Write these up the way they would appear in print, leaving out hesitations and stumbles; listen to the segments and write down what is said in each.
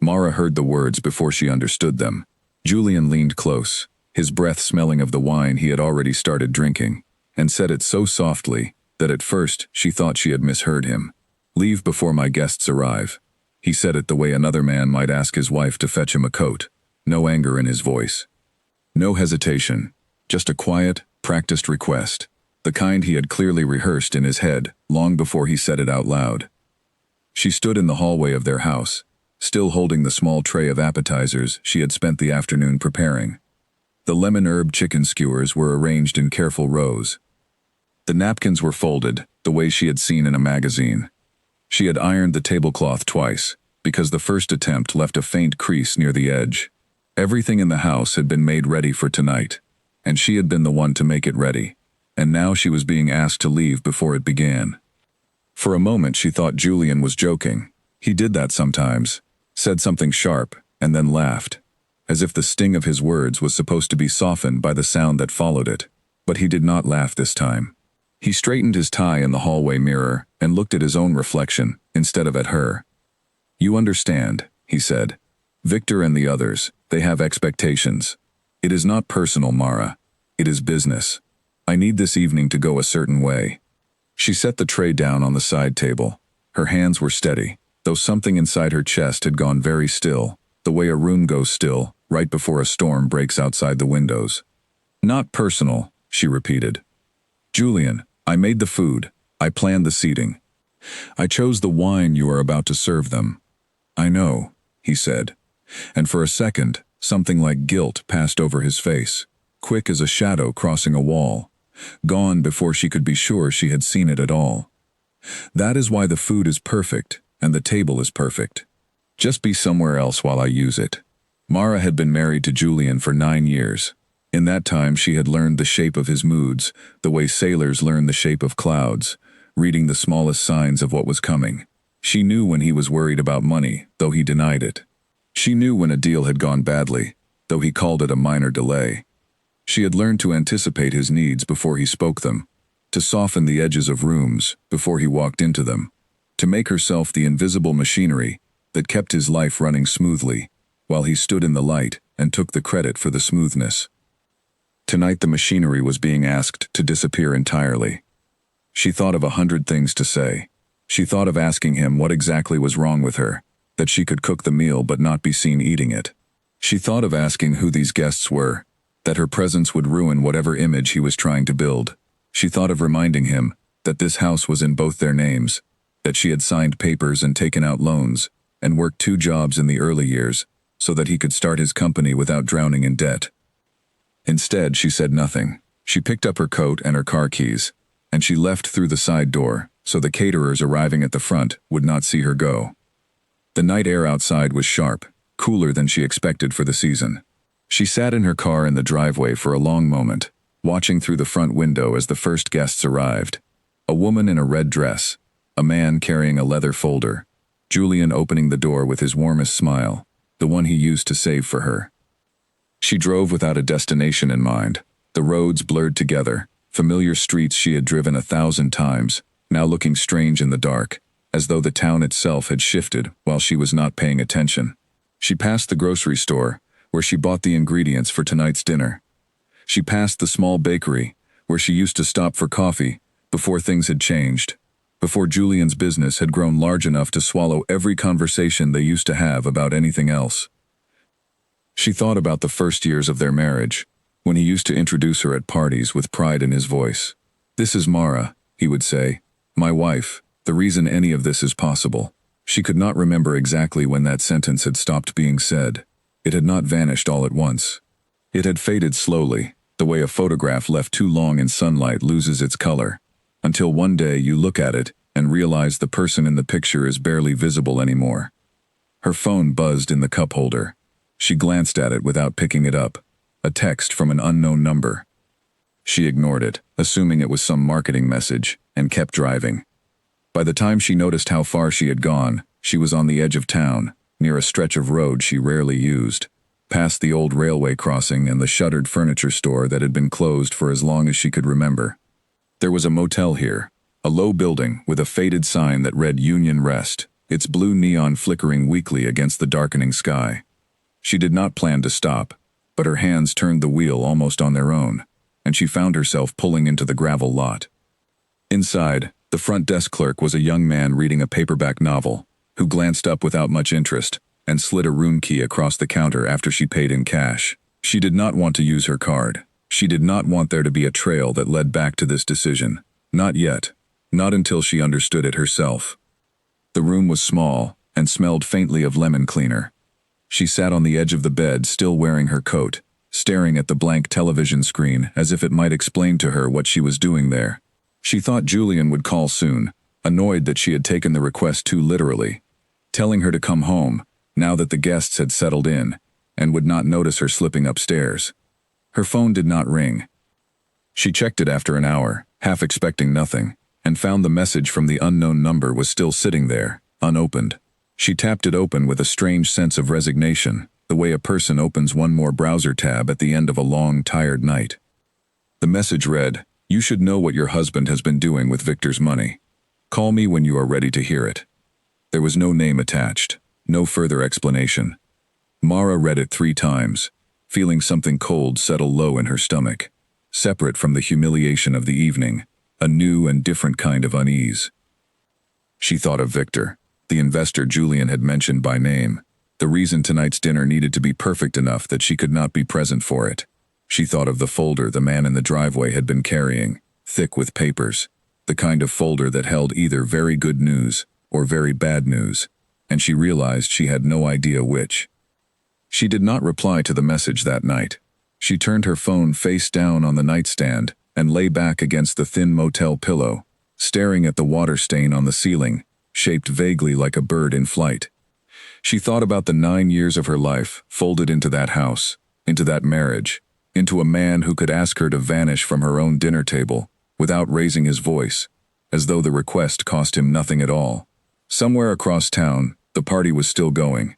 Mara heard the words before she understood them. Julian leaned close, his breath smelling of the wine he had already started drinking, and said it so softly that at first she thought she had misheard him. "Leave before my guests arrive." He said it the way another man might ask his wife to fetch him a coat. No anger in his voice. No hesitation. Just a quiet, practiced request. The kind he had clearly rehearsed in his head long before he said it out loud. She stood in the hallway of their house, still holding the small tray of appetizers she had spent the afternoon preparing. The lemon herb chicken skewers were arranged in careful rows. The napkins were folded, the way she had seen in a magazine. She had ironed the tablecloth twice, because the first attempt left a faint crease near the edge. Everything in the house had been made ready for tonight, and she had been the one to make it ready, and now she was being asked to leave before it began. For a moment she thought Julian was joking. He did that sometimes, said something sharp, and then laughed, as if the sting of his words was supposed to be softened by the sound that followed it. But he did not laugh this time. He straightened his tie in the hallway mirror and looked at his own reflection instead of at her. "You understand," he said. "Victor and the others, they have expectations. It is not personal, Mara. It is business. I need this evening to go a certain way." She set the tray down on the side table. Her hands were steady, though something inside her chest had gone very still, the way a room goes still right before a storm breaks outside the windows. "Not personal," she repeated. "Julian, I made the food. I planned the seating. I chose the wine you are about to serve them." "I know," he said, and for a second, something like guilt passed over his face, quick as a shadow crossing a wall, gone before she could be sure she had seen it at all. "That is why the food is perfect, and the table is perfect. Just be somewhere else while I use it." Mara had been married to Julian for 9 years. In that time she had learned the shape of his moods, the way sailors learn the shape of clouds, reading the smallest signs of what was coming. She knew when he was worried about money, though he denied it. She knew when a deal had gone badly, though he called it a minor delay. She had learned to anticipate his needs before he spoke them, to soften the edges of rooms before he walked into them, to make herself the invisible machinery that kept his life running smoothly, while he stood in the light and took the credit for the smoothness. Tonight the machinery was being asked to disappear entirely. She thought of 100 things to say. She thought of asking him what exactly was wrong with her, that she could cook the meal but not be seen eating it. She thought of asking who these guests were, that her presence would ruin whatever image he was trying to build. She thought of reminding him that this house was in both their names, that she had signed papers and taken out loans, and worked 2 jobs in the early years, so that he could start his company without drowning in debt. Instead, she said nothing. She picked up her coat and her car keys, and she left through the side door, so the caterers arriving at the front would not see her go. The night air outside was sharp, cooler than she expected for the season. She sat in her car in the driveway for a long moment, watching through the front window as the first guests arrived. A woman in a red dress, a man carrying a leather folder, Julian opening the door with his warmest smile, the one he used to save for her. She drove without a destination in mind, the roads blurred together, familiar streets she had driven 1,000 times, now looking strange in the dark, as though the town itself had shifted while she was not paying attention. She passed the grocery store, where she bought the ingredients for tonight's dinner. She passed the small bakery, where she used to stop for coffee, before things had changed, before Julian's business had grown large enough to swallow every conversation they used to have about anything else. She thought about the first years of their marriage, when he used to introduce her at parties with pride in his voice. "This is Mara," he would say, "my wife, the reason any of this is possible." She could not remember exactly when that sentence had stopped being said. It had not vanished all at once. It had faded slowly, the way a photograph left too long in sunlight loses its color, until one day you look at it and realize the person in the picture is barely visible anymore. Her phone buzzed in the cup holder. She glanced at it without picking it up, a text from an unknown number. She ignored it, assuming it was some marketing message, and kept driving. By the time she noticed how far she had gone, she was on the edge of town, near a stretch of road she rarely used, past the old railway crossing and the shuttered furniture store that had been closed for as long as she could remember. There was a motel here, a low building with a faded sign that read Union Rest, its blue neon flickering weakly against the darkening sky. She did not plan to stop, but her hands turned the wheel almost on their own, and she found herself pulling into the gravel lot. Inside, the front desk clerk was a young man reading a paperback novel, who glanced up without much interest and slid a room key across the counter after she paid in cash. She did not want to use her card. She did not want there to be a trail that led back to this decision. Not yet. Not until she understood it herself. The room was small and smelled faintly of lemon cleaner. She sat on the edge of the bed, still wearing her coat, staring at the blank television screen as if it might explain to her what she was doing there. She thought Julian would call soon, annoyed that she had taken the request too literally, telling her to come home, now that the guests had settled in, and would not notice her slipping upstairs. Her phone did not ring. She checked it after an hour, half expecting nothing, and found the message from the unknown number was still sitting there, unopened. She tapped it open with a strange sense of resignation, the way a person opens one more browser tab at the end of a long, tired night. The message read, "You should know what your husband has been doing with Victor's money. Call me when you are ready to hear it." There was no name attached, no further explanation. Mara read it 3 times, feeling something cold settle low in her stomach, separate from the humiliation of the evening, a new and different kind of unease. She thought of Victor, the investor Julian had mentioned by name, the reason tonight's dinner needed to be perfect enough that she could not be present for it. She thought of the folder the man in the driveway had been carrying, thick with papers, the kind of folder that held either very good news or very bad news, and she realized she had no idea which. She did not reply to the message that night. She turned her phone face down on the nightstand and lay back against the thin motel pillow, staring at the water stain on the ceiling, shaped vaguely like a bird in flight. She thought about the 9 years of her life folded into that house, into that marriage, into a man who could ask her to vanish from her own dinner table without raising his voice, as though the request cost him nothing at all. Somewhere across town, the party was still going.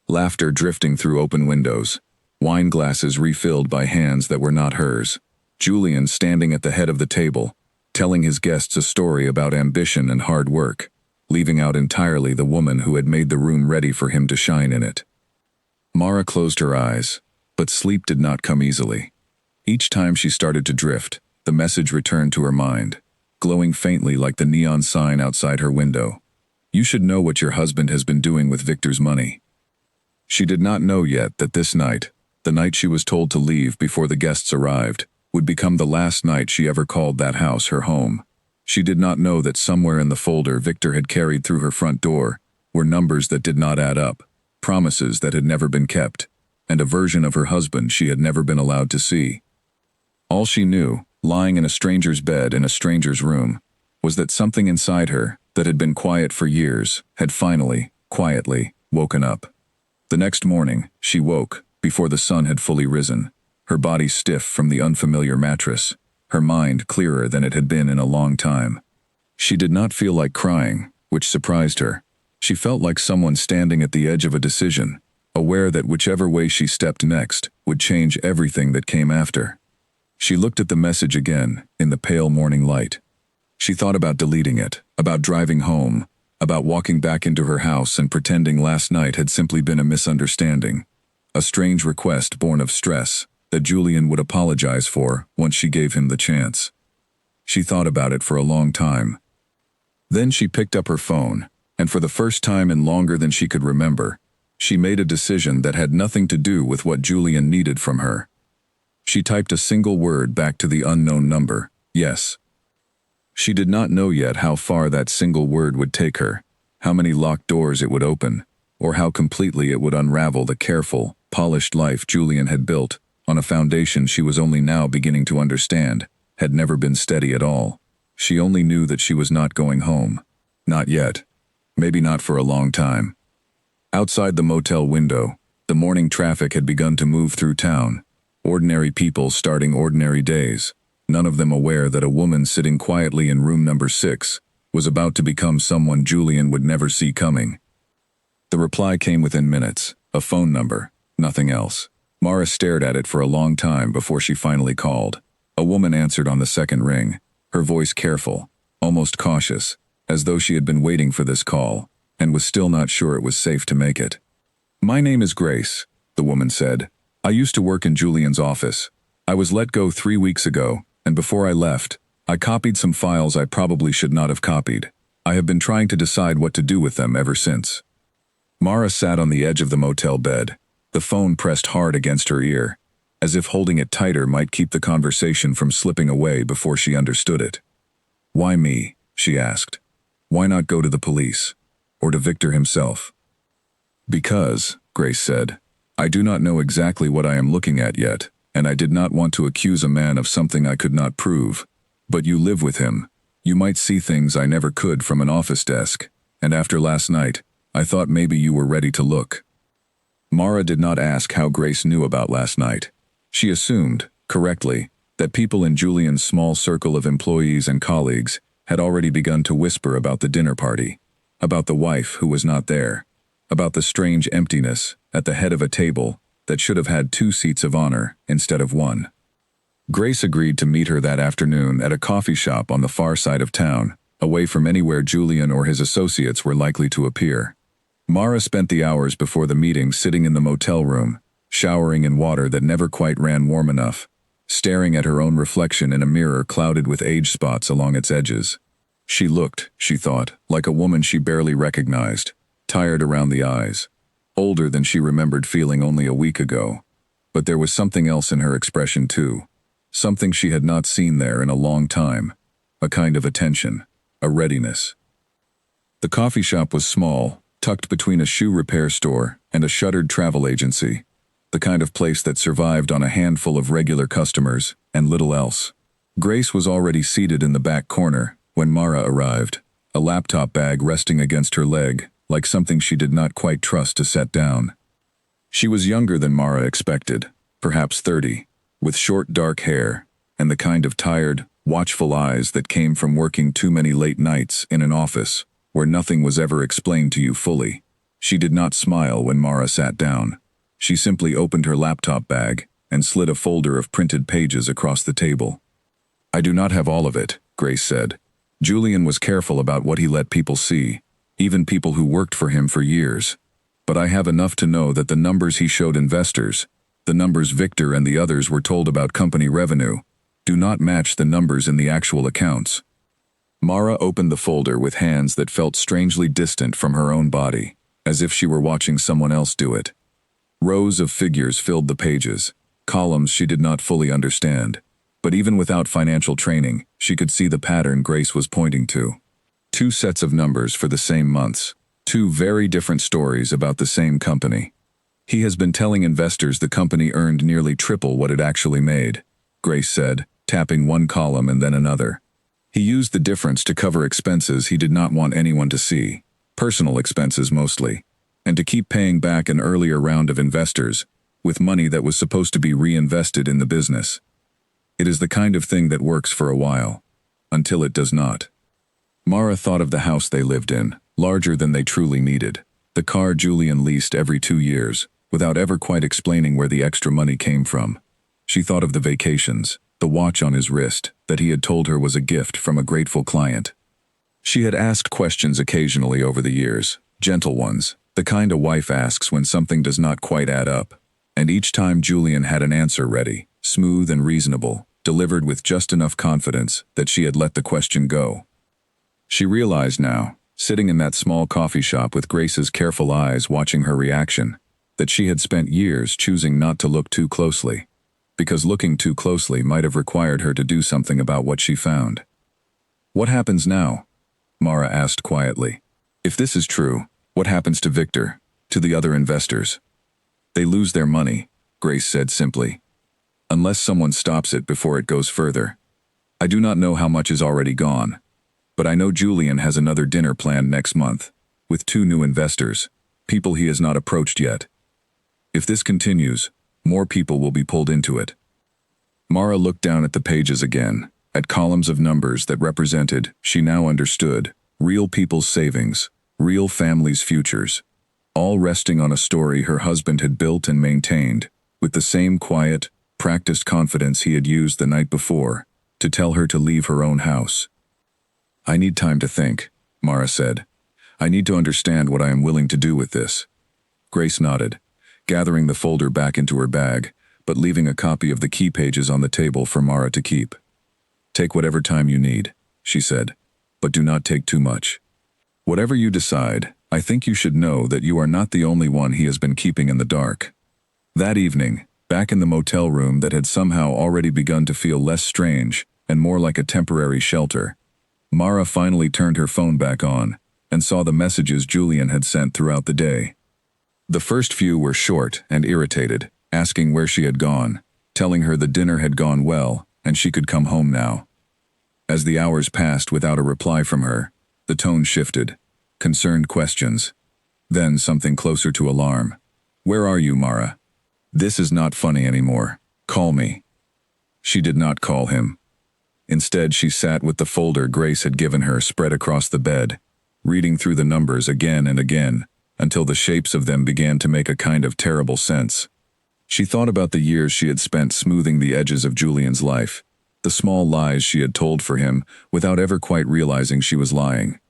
Laughter drifting through open windows, wine glasses refilled by hands that were not hers. Julian standing at the head of the table, telling his guests a story about ambition and hard work, leaving out entirely the woman who had made the room ready for him to shine in it. Mara closed her eyes, but sleep did not come easily. Each time she started to drift, the message returned to her mind, glowing faintly like the neon sign outside her window. "You should know what your husband has been doing with Victor's money." She did not know yet that this night, the night she was told to leave before the guests arrived, would become the last night she ever called that house her home. She did not know that somewhere in the folder Victor had carried through her front door were numbers that did not add up, promises that had never been kept, and a version of her husband she had never been allowed to see. All she knew, lying in a stranger's bed in a stranger's room, was that something inside her, that had been quiet for years, had finally, quietly, woken up. The next morning, she woke, before the sun had fully risen, her body stiff from the unfamiliar mattress, her mind clearer than it had been in a long time. She did not feel like crying, which surprised her. She felt like someone standing at the edge of a decision, aware that whichever way she stepped next would change everything that came after. She looked at the message again, in the pale morning light. She thought about deleting it, about driving home, about walking back into her house and pretending last night had simply been a misunderstanding, a strange request born of stress that Julian would apologize for once she gave him the chance. She thought about it for a long time. Then she picked up her phone, and for the first time in longer than she could remember, she made a decision that had nothing to do with what Julian needed from her. She typed a single word back to the unknown number, yes. She did not know yet how far that single word would take her, how many locked doors it would open, or how completely it would unravel the careful, polished life Julian had built on a foundation she was only now beginning to understand, had never been steady at all. She only knew that she was not going home. Not yet. Maybe not for a long time. Outside the motel window, the morning traffic had begun to move through town, ordinary people starting ordinary days, none of them aware that a woman sitting quietly in room number 6 was about to become someone Julian would never see coming. The reply came within minutes, a phone number, nothing else. Mara stared at it for a long time before she finally called. A woman answered on the second ring, her voice careful, almost cautious, as though she had been waiting for this call, and was still not sure it was safe to make it. "My name is Grace," the woman said. "I used to work in Julian's office. I was let go 3 weeks ago, and before I left, I copied some files I probably should not have copied. I have been trying to decide what to do with them ever since." Mara sat on the edge of the motel bed, the phone pressed hard against her ear, as if holding it tighter might keep the conversation from slipping away before she understood it. "Why me?" she asked. "Why not go to the police? Or to Victor himself?" "Because," Grace said, "I do not know exactly what I am looking at yet, and I did not want to accuse a man of something I could not prove. But you live with him. You might see things I never could from an office desk, and after last night, I thought maybe you were ready to look." Mara did not ask how Grace knew about last night. She assumed, correctly, that people in Julian's small circle of employees and colleagues had already begun to whisper about the dinner party, about the wife who was not there, about the strange emptiness at the head of a table that should have had 2 seats of honor instead of 1. Grace agreed to meet her that afternoon at a coffee shop on the far side of town, away from anywhere Julian or his associates were likely to appear. Mara spent the hours before the meeting sitting in the motel room, showering in water that never quite ran warm enough, staring at her own reflection in a mirror clouded with age spots along its edges. She looked, she thought, like a woman she barely recognized, tired around the eyes, older than she remembered feeling only a week ago. But there was something else in her expression too, something she had not seen there in a long time, a kind of attention, a readiness. The coffee shop was small, tucked between a shoe repair store and a shuttered travel agency, the kind of place that survived on a handful of regular customers and little else. Grace was already seated in the back corner when Mara arrived, a laptop bag resting against her leg, like something she did not quite trust to set down. She was younger than Mara expected, perhaps 30, with short dark hair and the kind of tired, watchful eyes that came from working too many late nights in an office where nothing was ever explained to you fully. She did not smile when Mara sat down. She simply opened her laptop bag and slid a folder of printed pages across the table. "I do not have all of it," Grace said. "Julian was careful about what he let people see, even people who worked for him for years. But I have enough to know that the numbers he showed investors, the numbers Victor and the others were told about company revenue, do not match the numbers in the actual accounts." Mara opened the folder with hands that felt strangely distant from her own body, as if she were watching someone else do it. Rows of figures filled the pages, columns she did not fully understand, but even without financial training, she could see the pattern Grace was pointing to. 2 sets of numbers for the same months, 2 very different stories about the same company. "He has been telling investors the company earned nearly triple what it actually made," Grace said, tapping one column and then another. "He used the difference to cover expenses he did not want anyone to see, personal expenses mostly, and to keep paying back an earlier round of investors with money that was supposed to be reinvested in the business. It is the kind of thing that works for a while, until it does not." Mara thought of the house they lived in, larger than they truly needed, the car Julian leased every 2 years, without ever quite explaining where the extra money came from. She thought of the vacations, the watch on his wrist that he had told her was a gift from a grateful client. She had asked questions occasionally over the years, gentle ones, the kind a wife asks when something does not quite add up, and each time Julian had an answer ready, smooth and reasonable, delivered with just enough confidence that she had let the question go. She realized now, sitting in that small coffee shop with Grace's careful eyes watching her reaction, that she had spent years choosing not to look too closely, because looking too closely might have required her to do something about what she found. "What happens now?" Mara asked quietly. "If this is true, what happens to Victor, to the other investors?" "They lose their money," Grace said simply. "Unless someone stops it before it goes further. I do not know how much is already gone, but I know Julian has another dinner planned next month, with 2 new investors, people he has not approached yet. If this continues, more people will be pulled into it." Mara looked down at the pages again, at columns of numbers that represented, she now understood, real people's savings, real families' futures, all resting on a story her husband had built and maintained, with the same quiet, practiced confidence he had used the night before to tell her to leave her own house. "I need time to think," Mara said. I need to understand what I am willing to do with this. Grace nodded, gathering the folder back into her bag, but leaving a copy of the key pages on the table for Mara to keep. Take whatever time you need, she said, but do not take too much. Whatever you decide, I think you should know that you are not the only one he has been keeping in the dark. That evening, back in the motel room that had somehow already begun to feel less strange and more like a temporary shelter, Mara finally turned her phone back on and saw the messages Julian had sent throughout the day. The first few were short and irritated, asking where she had gone, telling her the dinner had gone well and she could come home now. As the hours passed without a reply from her, the tone shifted, concerned questions. Then something closer to alarm. Where are you, Mara? This is not funny anymore. Call me. She did not call him. Instead, she sat with the folder Grace had given her spread across the bed, reading through the numbers again and again, until the shapes of them began to make a kind of terrible sense. She thought about the years she had spent smoothing the edges of Julian's life, the small lies she had told for him without ever quite realizing she was lying,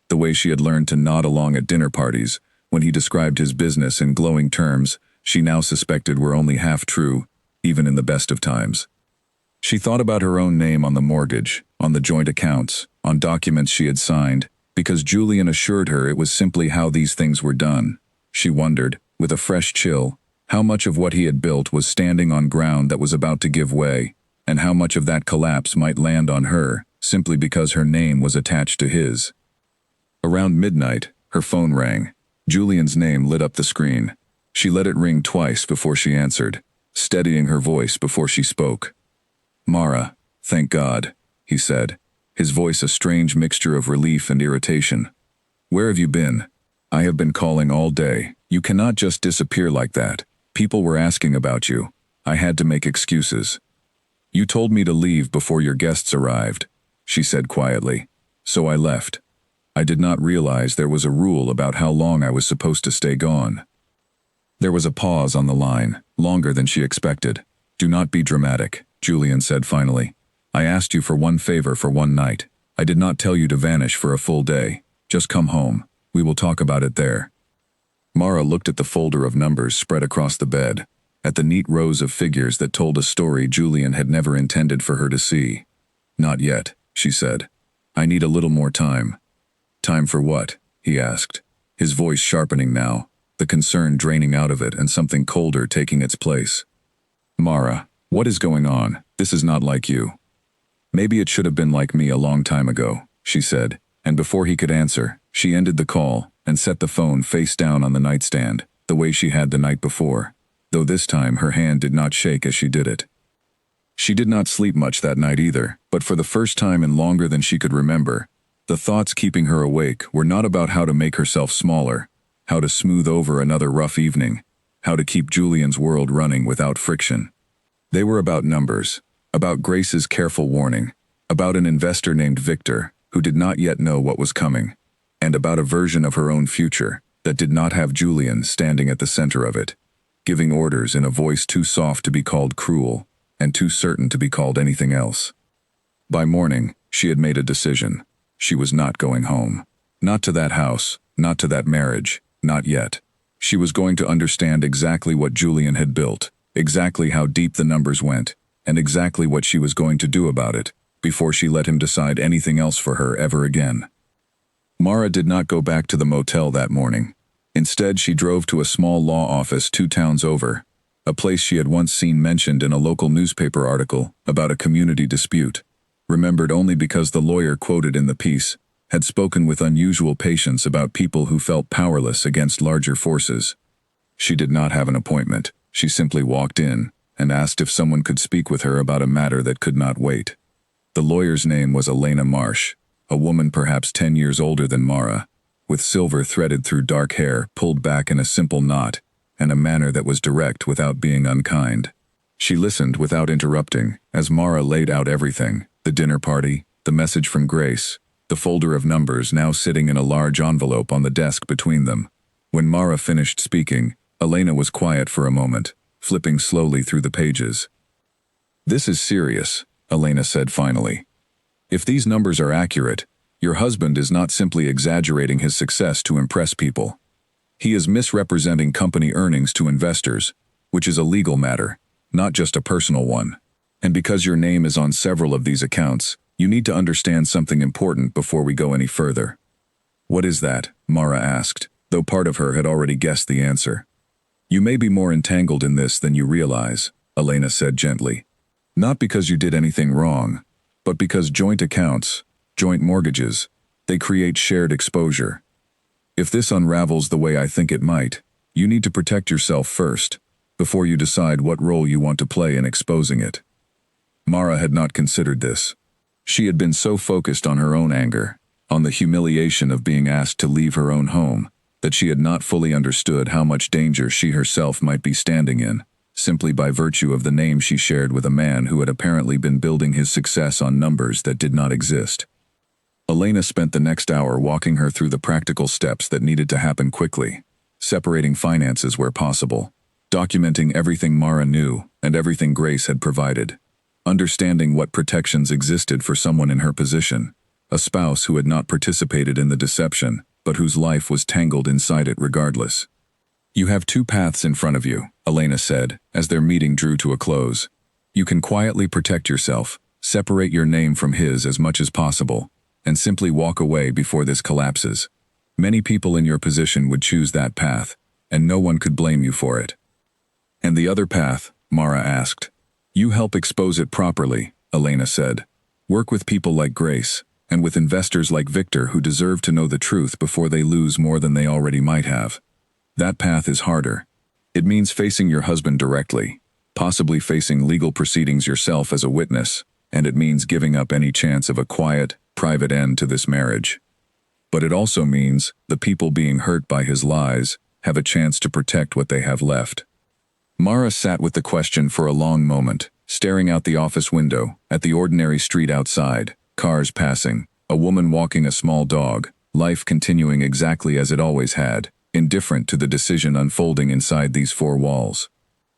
the way she had learned to nod along at dinner parties when he described his business in glowing terms she now suspected were only half true, even in the best of times. She thought about her own name on the mortgage, on the joint accounts, on documents she had signed, because Julian assured her it was simply how these things were done. She wondered, with a fresh chill, how much of what he had built was standing on ground that was about to give way, and how much of that collapse might land on her, simply because her name was attached to his. Around midnight, her phone rang. Julian's name lit up the screen. She let it ring twice before she answered, steadying her voice before she spoke. Mara, thank God, he said, his voice a strange mixture of relief and irritation. Where have you been? I have been calling all day. You cannot just disappear like that. People were asking about you. I had to make excuses. You told me to leave before your guests arrived, she said quietly. So I left. I did not realize there was a rule about how long I was supposed to stay gone. There was a pause on the line, longer than she expected. Do not be dramatic, Julian said finally. I asked you for one favor for one night. I did not tell you to vanish for a full day. Just come home. We will talk about it there. Mara looked at the folder of numbers spread across the bed, at the neat rows of figures that told a story Julian had never intended for her to see. Not yet, she said. I need a little more time. Time for what? He asked, his voice sharpening now, the concern draining out of it and something colder taking its place. Mara, what is going on? This is not like you. Maybe it should have been like me a long time ago, she said, and before he could answer, she ended the call and set the phone face down on the nightstand, the way she had the night before, though this time her hand did not shake as she did it. She did not sleep much that night either, but for the first time in longer than she could remember, the thoughts keeping her awake were not about how to make herself smaller, how to smooth over another rough evening, how to keep Julian's world running without friction. They were about numbers, about Grace's careful warning, about an investor named Victor who did not yet know what was coming, and about a version of her own future that did not have Julian standing at the center of it, giving orders in a voice too soft to be called cruel and too certain to be called anything else. By morning, she had made a decision. She was not going home. Not to that house, not to that marriage, not yet. She was going to understand exactly what Julian had built, exactly how deep the numbers went, and exactly what she was going to do about it, before she let him decide anything else for her ever again. Mara did not go back to the motel that morning. Instead, she drove to a small law office 2 towns over, a place she had once seen mentioned in a local newspaper article about a community dispute, remembered only because the lawyer quoted in the piece had spoken with unusual patience about people who felt powerless against larger forces. She did not have an appointment. She simply walked in and asked if someone could speak with her about a matter that could not wait. The lawyer's name was Elena Marsh, a woman perhaps 10 years older than Mara, with silver threaded through dark hair pulled back in a simple knot, and a manner that was direct without being unkind. She listened without interrupting as Mara laid out everything, the dinner party, the message from Grace, the folder of numbers now sitting in a large envelope on the desk between them. When Mara finished speaking, Elena was quiet for a moment, flipping slowly through the pages. This is serious, Elena said finally. If these numbers are accurate, Your husband is not simply exaggerating his success to impress people. He is misrepresenting company earnings to investors, which is a legal matter, not just a personal one. And because your name is on several of these accounts, you need to understand something important before we go any further." "What is that?" Mara asked, though part of her had already guessed the answer. "You may be more entangled in this than you realize," Elena said gently. "Not because you did anything wrong, but because joint accounts, joint mortgages, they create shared exposure. If this unravels the way I think it might, you need to protect yourself first, before you decide what role you want to play in exposing it." Mara had not considered this. She had been so focused on her own anger, on the humiliation of being asked to leave her own home, that she had not fully understood how much danger she herself might be standing in, simply by virtue of the name she shared with a man who had apparently been building his success on numbers that did not exist. Elena spent the next hour walking her through the practical steps that needed to happen quickly, separating finances where possible, documenting everything Mara knew and everything Grace had provided, understanding what protections existed for someone in her position, a spouse who had not participated in the deception, but whose life was tangled inside it regardless. "You have two paths in front of you," Elena said, as their meeting drew to a close. "You can quietly protect yourself, separate your name from his as much as possible, and simply walk away before this collapses. Many people in your position would choose that path, and no one could blame you for it." "And the other path?" Mara asked. "You help expose it properly," Elena said. "Work with people like Grace, and with investors like Victor who deserve to know the truth before they lose more than they already might have. That path is harder. It means facing your husband directly, possibly facing legal proceedings yourself as a witness, and it means giving up any chance of a quiet, private end to this marriage. But it also means the people being hurt by his lies have a chance to protect what they have left." Mara sat with the question for a long moment, staring out the office window, at the ordinary street outside, cars passing, a woman walking a small dog, life continuing exactly as it always had, indifferent to the decision unfolding inside these four walls.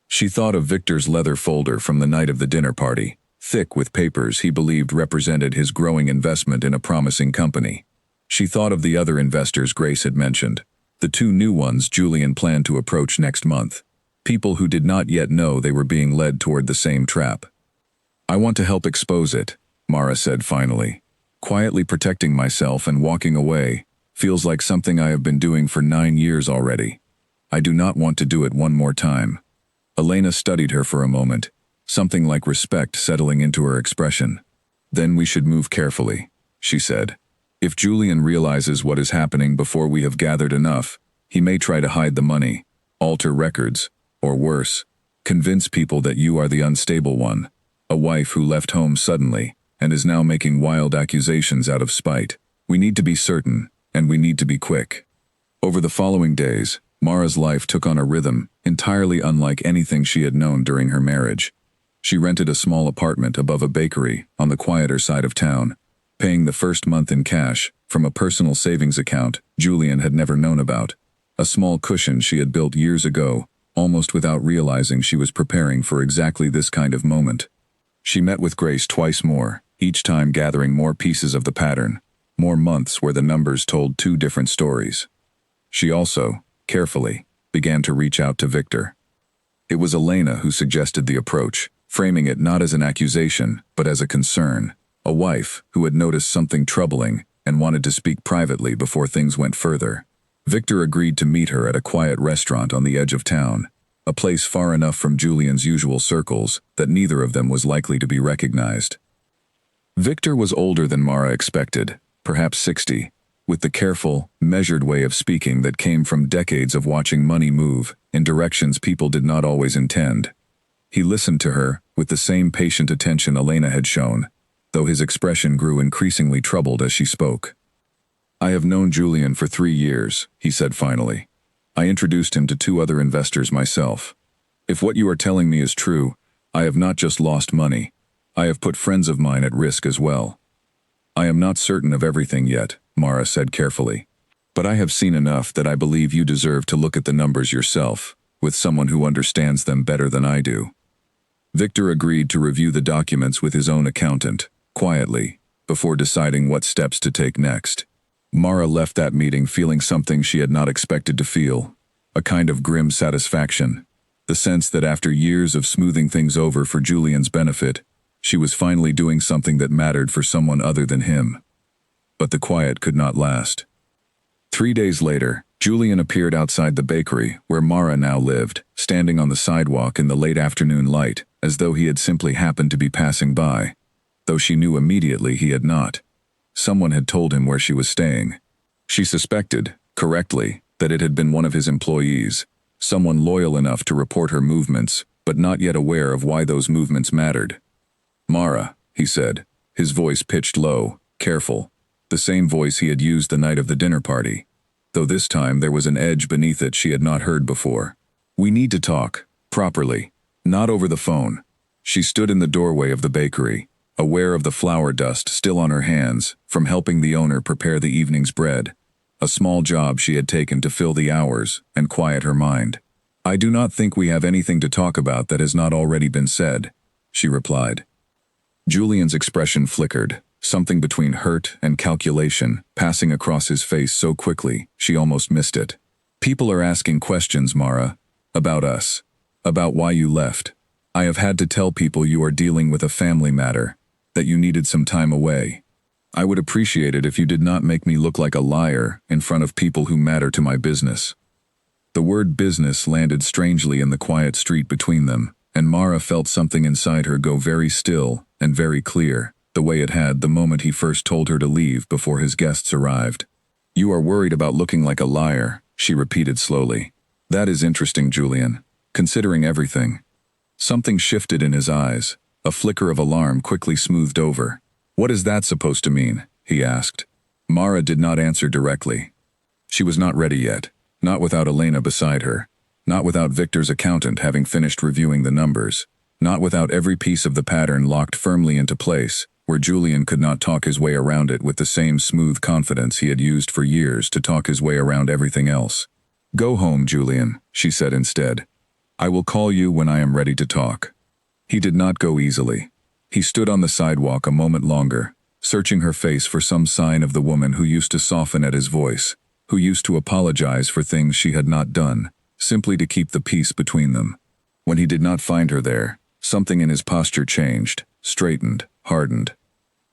She thought of Victor's leather folder from the night of the dinner party, thick with papers he believed represented his growing investment in a promising company. She thought of the other investors Grace had mentioned, the two new ones Julian planned to approach next month, people who did not yet know they were being led toward the same trap. "I want to help expose it," Mara said finally. "Quietly protecting myself and walking away feels like something I have been doing for 9 years already. I do not want to do it one more time." Elena studied her for a moment, something like respect settling into her expression. "Then we should move carefully," she said. "If Julian realizes what is happening before we have gathered enough, he may try to hide the money, alter records, or worse, convince people that you are the unstable one, a wife who left home suddenly and is now making wild accusations out of spite. We need to be certain, and we need to be quick." Over the following days, Mara's life took on a rhythm entirely unlike anything she had known during her marriage. She rented a small apartment above a bakery on the quieter side of town, paying the first month in cash from a personal savings account Julian had never known about, a small cushion she had built years ago, almost without realizing she was preparing for exactly this kind of moment. She met with Grace twice more, each time gathering more pieces of the pattern, more months where the numbers told two different stories. She also, carefully, began to reach out to Victor. It was Elena who suggested the approach, framing it not as an accusation, but as a concern, a wife who had noticed something troubling and wanted to speak privately before things went further. Victor agreed to meet her at a quiet restaurant on the edge of town, a place far enough from Julian's usual circles that neither of them was likely to be recognized. Victor was older than Mara expected, perhaps 60, with the careful, measured way of speaking that came from decades of watching money move in directions people did not always intend. He listened to her with the same patient attention Elena had shown, though his expression grew increasingly troubled as she spoke. "I have known Julian for 3 years," he said finally. "I introduced him to 2 other investors myself. If what you are telling me is true, I have not just lost money, I have put friends of mine at risk as well." "I am not certain of everything yet," Mara said carefully. "But I have seen enough that I believe you deserve to look at the numbers yourself, with someone who understands them better than I do." Victor agreed to review the documents with his own accountant, quietly, before deciding what steps to take next. Mara left that meeting feeling something she had not expected to feel, a kind of grim satisfaction, the sense that after years of smoothing things over for Julian's benefit, she was finally doing something that mattered for someone other than him. But the quiet could not last. 3 days later, Julian appeared outside the bakery where Mara now lived, standing on the sidewalk in the late afternoon light, as though he had simply happened to be passing by, though she knew immediately he had not. Someone had told him where she was staying. She suspected, correctly, that it had been one of his employees, someone loyal enough to report her movements, but not yet aware of why those movements mattered. "Mara," he said, his voice pitched low, careful, the same voice he had used the night of the dinner party, though this time there was an edge beneath it she had not heard before. "We need to talk, properly, not over the phone." She stood in the doorway of the bakery, aware of the flour dust still on her hands from helping the owner prepare the evening's bread, a small job she had taken to fill the hours and quiet her mind. "I do not think we have anything to talk about that has not already been said," she replied. Julian's expression flickered, something between hurt and calculation passing across his face so quickly she almost missed it. "People are asking questions, Mara, about us, about why you left. I have had to tell people you are dealing with a family matter, that you needed some time away. I would appreciate it if you did not make me look like a liar in front of people who matter to my business." The word business landed strangely in the quiet street between them, and Mara felt something inside her go very still and very clear, the way it had the moment he first told her to leave before his guests arrived. "You are worried about looking like a liar," she repeated slowly. "That is interesting, Julian, considering everything." Something shifted in his eyes, a flicker of alarm quickly smoothed over. "What is that supposed to mean?" he asked. Mara did not answer directly. She was not ready yet, not without Elena beside her, not without Victor's accountant having finished reviewing the numbers, not without every piece of the pattern locked firmly into place, where Julian could not talk his way around it with the same smooth confidence he had used for years to talk his way around everything else. "Go home, Julian," she said instead. "I will call you when I am ready to talk." He did not go easily. He stood on the sidewalk a moment longer, searching her face for some sign of the woman who used to soften at his voice, who used to apologize for things she had not done, simply to keep the peace between them. When he did not find her there, something in his posture changed, straightened, hardened.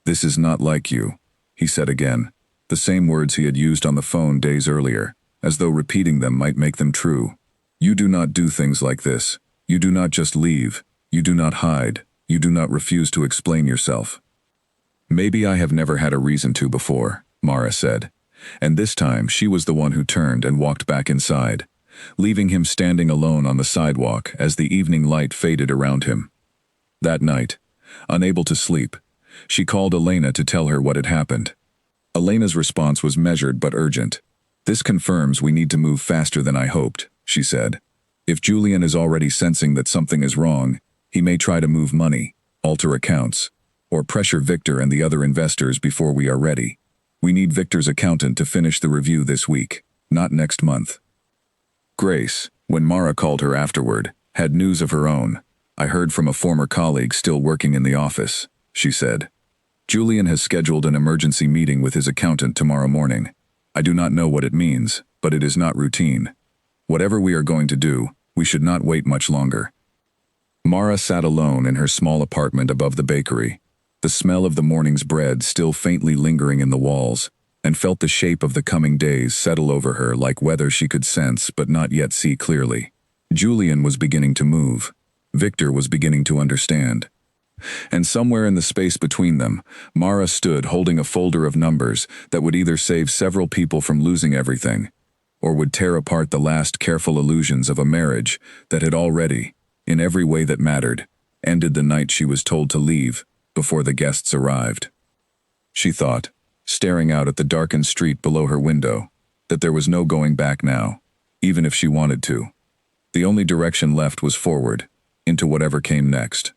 "This is not like you," he said again, the same words he had used on the phone days earlier, as though repeating them might make them true. "You do not do things like this. You do not just leave. You do not hide. You do not refuse to explain yourself." "Maybe I have never had a reason to before," Mara said, and this time she was the one who turned and walked back inside, leaving him standing alone on the sidewalk as the evening light faded around him. That night, unable to sleep, she called Elena to tell her what had happened. Elena's response was measured but urgent. "This confirms we need to move faster than I hoped," she said. "If Julian is already sensing that something is wrong, he may try to move money, alter accounts, or pressure Victor and the other investors before we are ready. We need Victor's accountant to finish the review this week, not next month." Grace, when Mara called her afterward, had news of her own. "I heard from a former colleague still working in the office," she said. "Julian has scheduled an emergency meeting with his accountant tomorrow morning. I do not know what it means, but it is not routine. Whatever we are going to do, we should not wait much longer." Mara sat alone in her small apartment above the bakery, the smell of the morning's bread still faintly lingering in the walls, and felt the shape of the coming days settle over her like weather she could sense but not yet see clearly. Julian was beginning to move. Victor was beginning to understand. And somewhere in the space between them, Mara stood holding a folder of numbers that would either save several people from losing everything, or would tear apart the last careful illusions of a marriage that had already, in every way that mattered, ended the night she was told to leave, before the guests arrived. She thought, staring out at the darkened street below her window, that there was no going back now, even if she wanted to. The only direction left was forward, into whatever came next.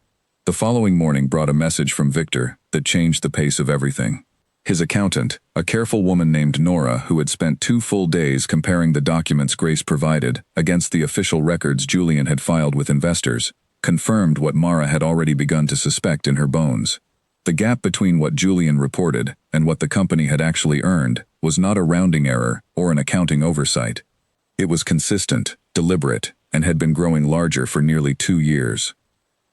The following morning brought a message from Victor that changed the pace of everything. His accountant, a careful woman named Nora who had spent 2 full days comparing the documents Grace provided against the official records Julian had filed with investors, confirmed what Mara had already begun to suspect in her bones. The gap between what Julian reported and what the company had actually earned was not a rounding error or an accounting oversight. It was consistent, deliberate, and had been growing larger for nearly 2 years.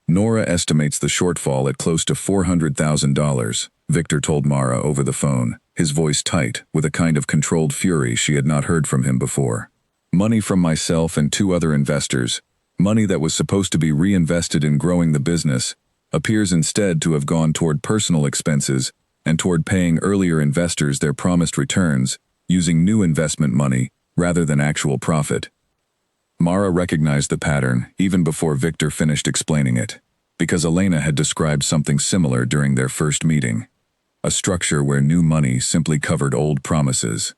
Nora estimates the shortfall at close to $400,000, Victor told Mara over the phone, his voice tight, with a kind of controlled fury she had not heard from him before. Money from myself and 2 other investors, money that was supposed to be reinvested in growing the business, appears instead to have gone toward personal expenses and toward paying earlier investors their promised returns, using new investment money rather than actual profit. Mara recognized the pattern even before Victor finished explaining it, because Elena had described something similar during their first meeting. A structure where new money simply covered old promises.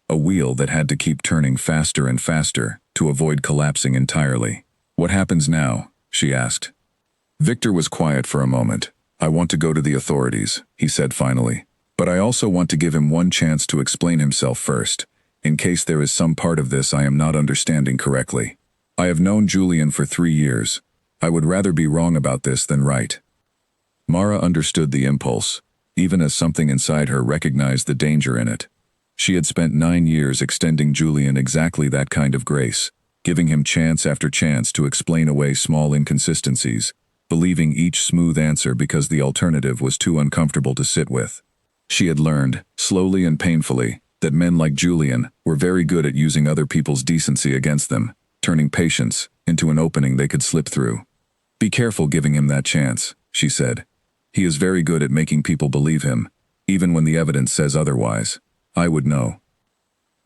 A wheel that had to keep turning faster and faster to avoid collapsing entirely. "What happens now?" she asked. Victor was quiet for a moment. "I want to go to the authorities," he said finally. "But I also want to give him one chance to explain himself first, in case there is some part of this I am not understanding correctly. I have known Julian for 3 years. I would rather be wrong about this than right." Mara understood the impulse, even as something inside her recognized the danger in it. She had spent 9 years extending Julian exactly that kind of grace, giving him chance after chance to explain away small inconsistencies, believing each smooth answer because the alternative was too uncomfortable to sit with. She had learned, slowly and painfully, that men like Julian were very good at using other people's decency against them, turning patience into an opening they could slip through. "Be careful giving him that chance," she said. "He is very good at making people believe him, even when the evidence says otherwise. I would know."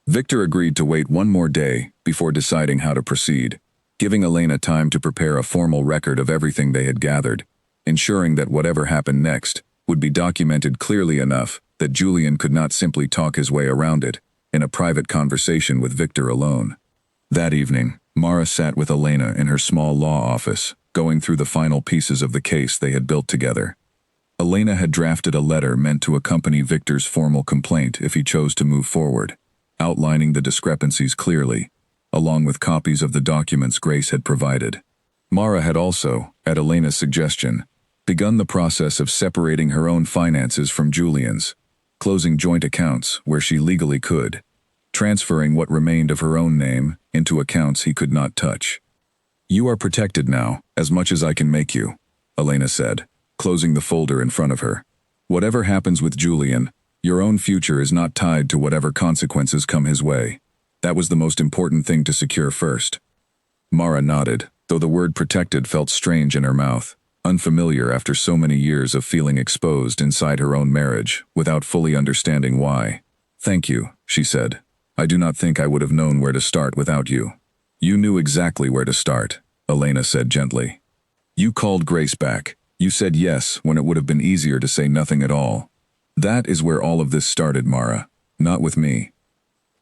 Victor agreed to wait 1 more day before deciding how to proceed, giving Elena time to prepare a formal record of everything they had gathered, ensuring that whatever happened next would be documented clearly enough that Julian could not simply talk his way around it in a private conversation with Victor alone. That evening, Mara sat with Elena in her small law office, going through the final pieces of the case they had built together. Elena had drafted a letter meant to accompany Victor's formal complaint if he chose to move forward, outlining the discrepancies clearly, along with copies of the documents Grace had provided. Mara had also, at Elena's suggestion, begun the process of separating her own finances from Julian's, closing joint accounts where she legally could, transferring what remained of her own name into accounts he could not touch. "You are protected now, as much as I can make you," Elena said, closing the folder in front of her. "Whatever happens with Julian, your own future is not tied to whatever consequences come his way. That was the most important thing to secure first." Mara nodded, though the word protected felt strange in her mouth, unfamiliar after so many years of feeling exposed inside her own marriage, without fully understanding why. "Thank you," she said. "I do not think I would have known where to start without you." "You knew exactly where to start," Elena said gently. "You called Grace back. You said yes when it would have been easier to say nothing at all. That is where all of this started, Mara, not with me."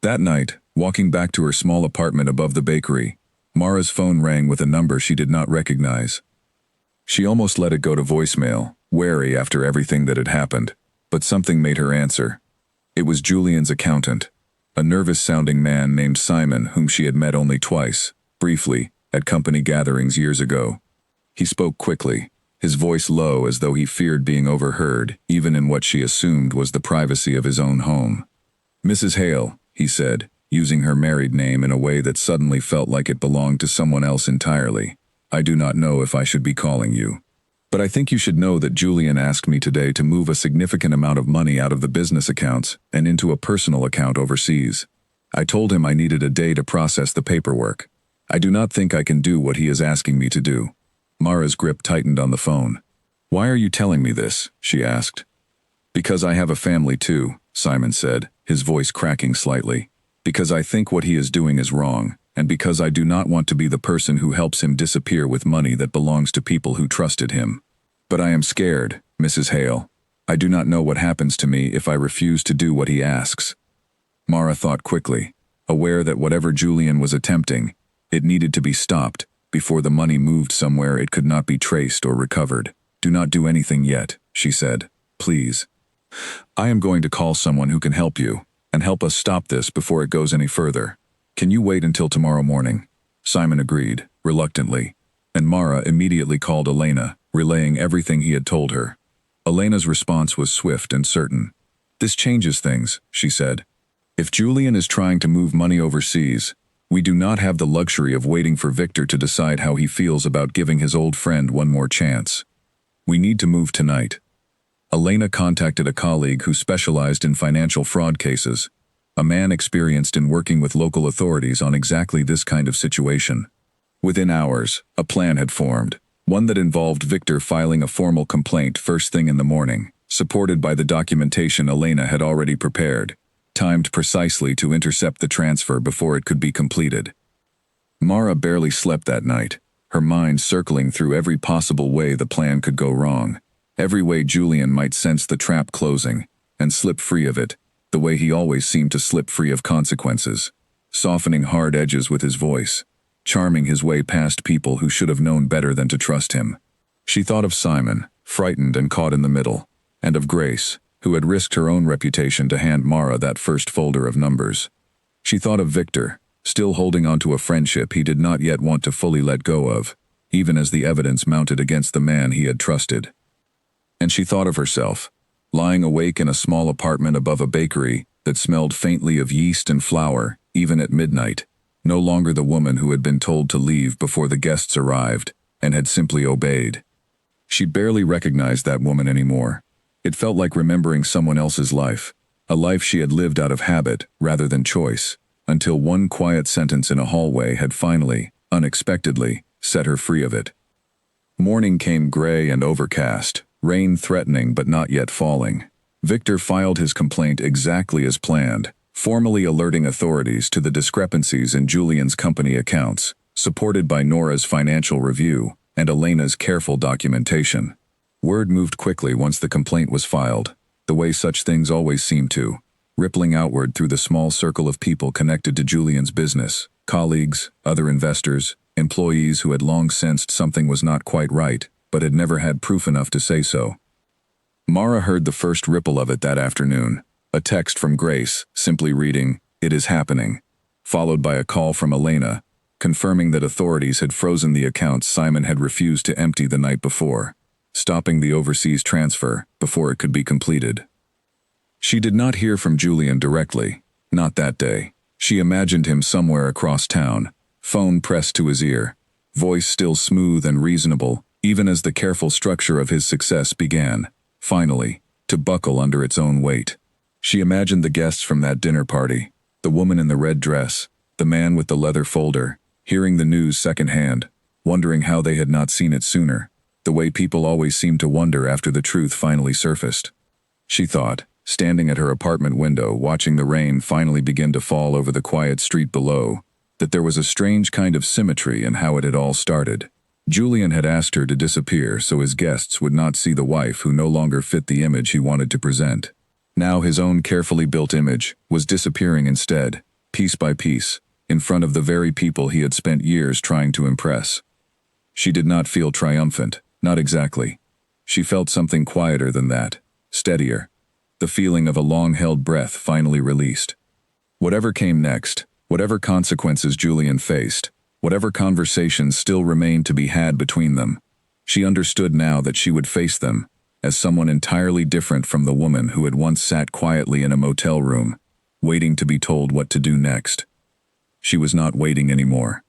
That night, walking back to her small apartment above the bakery, Mara's phone rang with a number she did not recognize. She almost let it go to voicemail, wary after everything that had happened, but something made her answer. It was Julian's accountant, a nervous-sounding man named Simon whom she had met only twice, briefly, at company gatherings years ago. He spoke quickly, his voice low as though he feared being overheard, even in what she assumed was the privacy of his own home. "Mrs. Hale," he said, using her married name in a way that suddenly felt like it belonged to someone else entirely. "I do not know if I should be calling you. But I think you should know that Julian asked me today to move a significant amount of money out of the business accounts and into a personal account overseas. I told him I needed a day to process the paperwork. I do not think I can do what he is asking me to do." Mara's grip tightened on the phone. "Why are you telling me this?" she asked. "Because I have a family too," Simon said, his voice cracking slightly. "Because I think what he is doing is wrong, and because I do not want to be the person who helps him disappear with money that belongs to people who trusted him. But I am scared, Mrs. Hale. I do not know what happens to me if I refuse to do what he asks." Mara thought quickly, aware that whatever Julian was attempting, it needed to be stopped before the money moved somewhere it could not be traced or recovered. "Do not do anything yet," she said. "Please. I am going to call someone who can help you, and help us stop this before it goes any further. Can you wait until tomorrow morning?" Simon agreed, reluctantly, and Mara immediately called Elena, relaying everything he had told her. Elena's response was swift and certain. "This changes things," she said. "If Julian is trying to move money overseas, we do not have the luxury of waiting for Victor to decide how he feels about giving his old friend one more chance. We need to move tonight." Elena contacted a colleague who specialized in financial fraud cases, a man experienced in working with local authorities on exactly this kind of situation. Within hours, a plan had formed, one that involved Victor filing a formal complaint first thing in the morning, supported by the documentation Elena had already prepared, timed precisely to intercept the transfer before it could be completed. Mara barely slept that night, her mind circling through every possible way the plan could go wrong, every way Julian might sense the trap closing, and slip free of it, the way he always seemed to slip free of consequences, softening hard edges with his voice, charming his way past people who should have known better than to trust him. She thought of Simon, frightened and caught in the middle, and of Grace, who had risked her own reputation to hand Mara that first folder of numbers. She thought of Victor, still holding on to a friendship he did not yet want to fully let go of, even as the evidence mounted against the man he had trusted. And she thought of herself, lying awake in a small apartment above a bakery that smelled faintly of yeast and flour, even at midnight, no longer the woman who had been told to leave before the guests arrived, and had simply obeyed. She barely recognized that woman anymore. It felt like remembering someone else's life, a life she had lived out of habit rather than choice, until one quiet sentence in a hallway had finally, unexpectedly, set her free of it. Morning came gray and overcast, rain threatening but not yet falling. Victor filed his complaint exactly as planned, formally alerting authorities to the discrepancies in Julian's company accounts, supported by Nora's financial review and Elena's careful documentation. Word moved quickly once the complaint was filed, the way such things always seem to, rippling outward through the small circle of people connected to Julian's business, colleagues, other investors, employees who had long sensed something was not quite right, but had never had proof enough to say so. Mara heard the first ripple of it that afternoon, a text from Grace, simply reading, "It is happening," followed by a call from Elena, confirming that authorities had frozen the accounts Simon had refused to empty the night before, stopping the overseas transfer before it could be completed. She did not hear from Julian directly, not that day. She imagined him somewhere across town, phone pressed to his ear, voice still smooth and reasonable, even as the careful structure of his success began, finally, to buckle under its own weight. She imagined the guests from that dinner party, the woman in the red dress, the man with the leather folder, hearing the news secondhand, wondering how they had not seen it sooner, the way people always seemed to wonder after the truth finally surfaced. She thought, standing at her apartment window watching the rain finally begin to fall over the quiet street below, that there was a strange kind of symmetry in how it had all started. Julian had asked her to disappear so his guests would not see the wife who no longer fit the image he wanted to present. Now his own carefully built image was disappearing instead, piece by piece, in front of the very people he had spent years trying to impress. She did not feel triumphant, not exactly. She felt something quieter than that, steadier, the feeling of a long-held breath finally released. Whatever came next, whatever consequences Julian faced, whatever conversations still remained to be had between them, she understood now that she would face them as someone entirely different from the woman who had once sat quietly in a motel room, waiting to be told what to do next. She was not waiting anymore.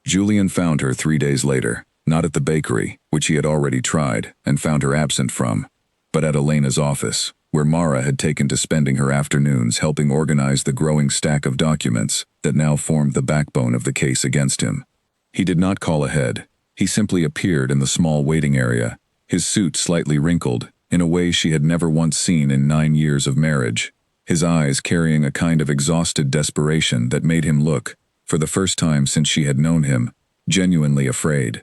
Julian found her 3 days later, not at the bakery, which he had already tried and found her absent from, but at Elena's office, where Mara had taken to spending her afternoons helping organize the growing stack of documents that now formed the backbone of the case against him. He did not call ahead. He simply appeared in the small waiting area, his suit slightly wrinkled, in a way she had never once seen in 9 years of marriage, his eyes carrying a kind of exhausted desperation that made him look, for the first time since she had known him, genuinely afraid.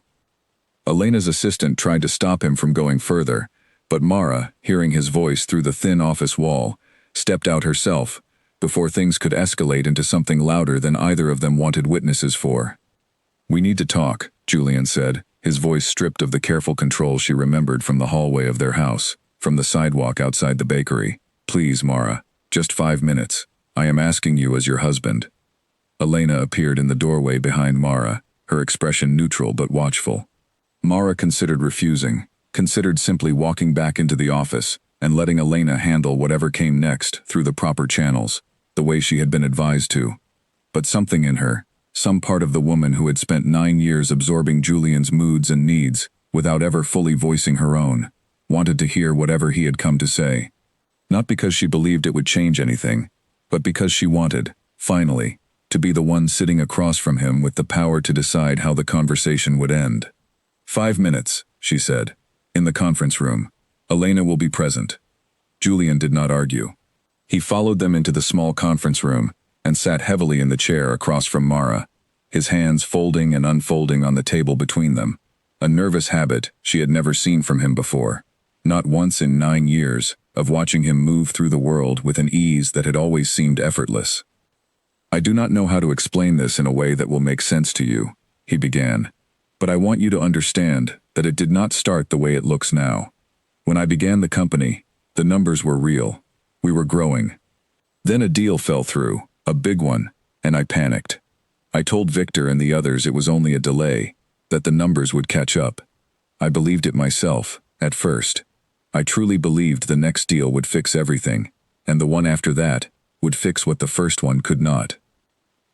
Elena's assistant tried to stop him from going further, but Mara, hearing his voice through the thin office wall, stepped out herself, before things could escalate into something louder than either of them wanted witnesses for. "We need to talk," Julian said, his voice stripped of the careful control she remembered from the hallway of their house, from the sidewalk outside the bakery. "Please, Mara, just 5 minutes. I am asking you as your husband." Elena appeared in the doorway behind Mara, her expression neutral but watchful. Mara considered refusing, considered simply walking back into the office and letting Elena handle whatever came next through the proper channels, the way she had been advised to. But something in her, some part of the woman who had spent 9 years absorbing Julian's moods and needs without ever fully voicing her own, wanted to hear whatever he had come to say. Not because she believed it would change anything, but because she wanted, finally, to be the one sitting across from him with the power to decide how the conversation would end. 5 minutes, she said. In the conference room. Elena will be present. Julian did not argue. He followed them into the small conference room and sat heavily in the chair across from Mara, his hands folding and unfolding on the table between them, a nervous habit she had never seen from him before, not once in 9 years, of watching him move through the world with an ease that had always seemed effortless. I do not know how to explain this in a way that will make sense to you, he began, but I want you to understand that it did not start the way it looks now. When I began the company, the numbers were real. We were growing. Then a deal fell through, a big one, and I panicked. I told Victor and the others it was only a delay, that the numbers would catch up. I believed it myself, at first. I truly believed the next deal would fix everything, and the one after that would fix what the first one could not.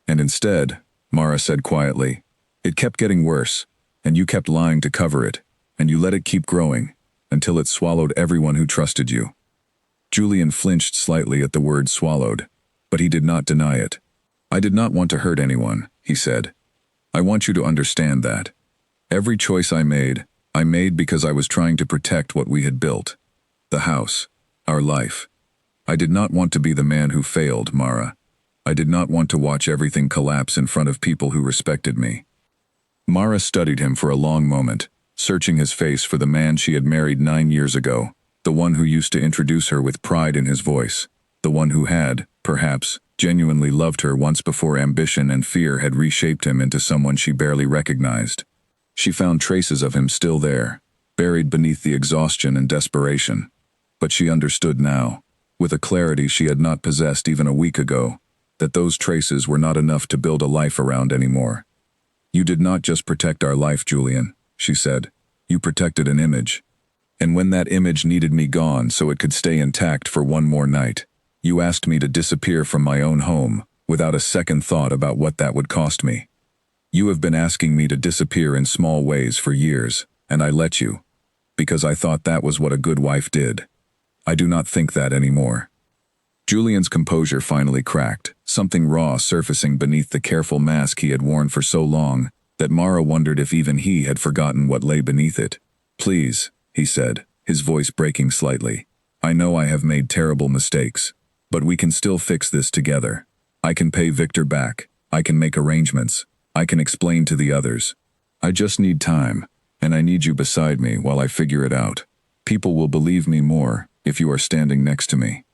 And instead, Mara said quietly, it kept getting worse, and you kept lying to cover it, and you let it keep growing, until it swallowed everyone who trusted you. Julian flinched slightly at the word swallowed, but he did not deny it. I did not want to hurt anyone, he said. I want you to understand that. Every choice I made because I was trying to protect what we had built. The house, our life. I did not want to be the man who failed, Mara. I did not want to watch everything collapse in front of people who respected me. Mara studied him for a long moment, searching his face for the man she had married 9 years ago, the one who used to introduce her with pride in his voice, the one who had, perhaps, genuinely loved her once before ambition and fear had reshaped him into someone she barely recognized. She found traces of him still there, buried beneath the exhaustion and desperation. But she understood now, with a clarity she had not possessed even a week ago, that those traces were not enough to build a life around anymore. You did not just protect our life, Julian, she said. You protected an image. And when that image needed me gone so it could stay intact for one more night, you asked me to disappear from my own home, without a second thought about what that would cost me. You have been asking me to disappear in small ways for years, and I let you, because I thought that was what a good wife did. I do not think that anymore. Julian's composure finally cracked, something raw surfacing beneath the careful mask he had worn for so long that Mara wondered if even he had forgotten what lay beneath it. Please, he said, his voice breaking slightly. I know I have made terrible mistakes, but we can still fix this together. I can pay Victor back. I can make arrangements. I can explain to the others. I just need time, and I need you beside me while I figure it out. People will believe me more if you are standing next to me.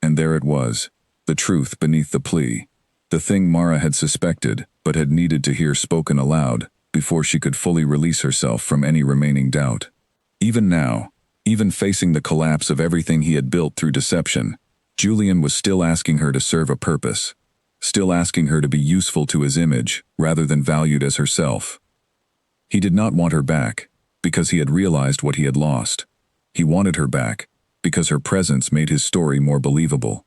And there it was, the truth beneath the plea, the thing Mara had suspected but had needed to hear spoken aloud before she could fully release herself from any remaining doubt. Even now, even facing the collapse of everything he had built through deception, Julian was still asking her to serve a purpose, still asking her to be useful to his image rather than valued as herself. He did not want her back because he had realized what he had lost. He wanted her back because her presence made his story more believable.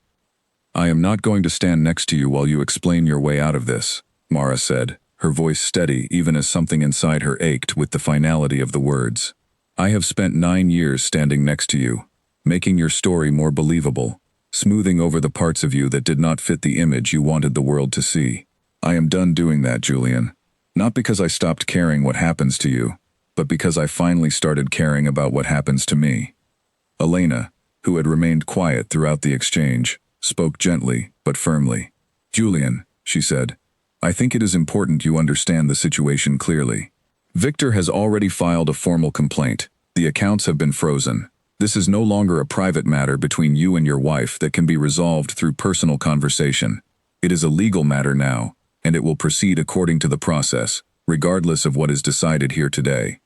I am not going to stand next to you while you explain your way out of this, Mara said, her voice steady even as something inside her ached with the finality of the words. I have spent 9 years standing next to you, making your story more believable, smoothing over the parts of you that did not fit the image you wanted the world to see. I am done doing that, Julian. Not because I stopped caring what happens to you, but because I finally started caring about what happens to me. Elena, who had remained quiet throughout the exchange, spoke gently but firmly. Julian, she said, I think it is important you understand the situation clearly. Victor has already filed a formal complaint. The accounts have been frozen. This is no longer a private matter between you and your wife that can be resolved through personal conversation. It is a legal matter now, and it will proceed according to the process, regardless of what is decided here today.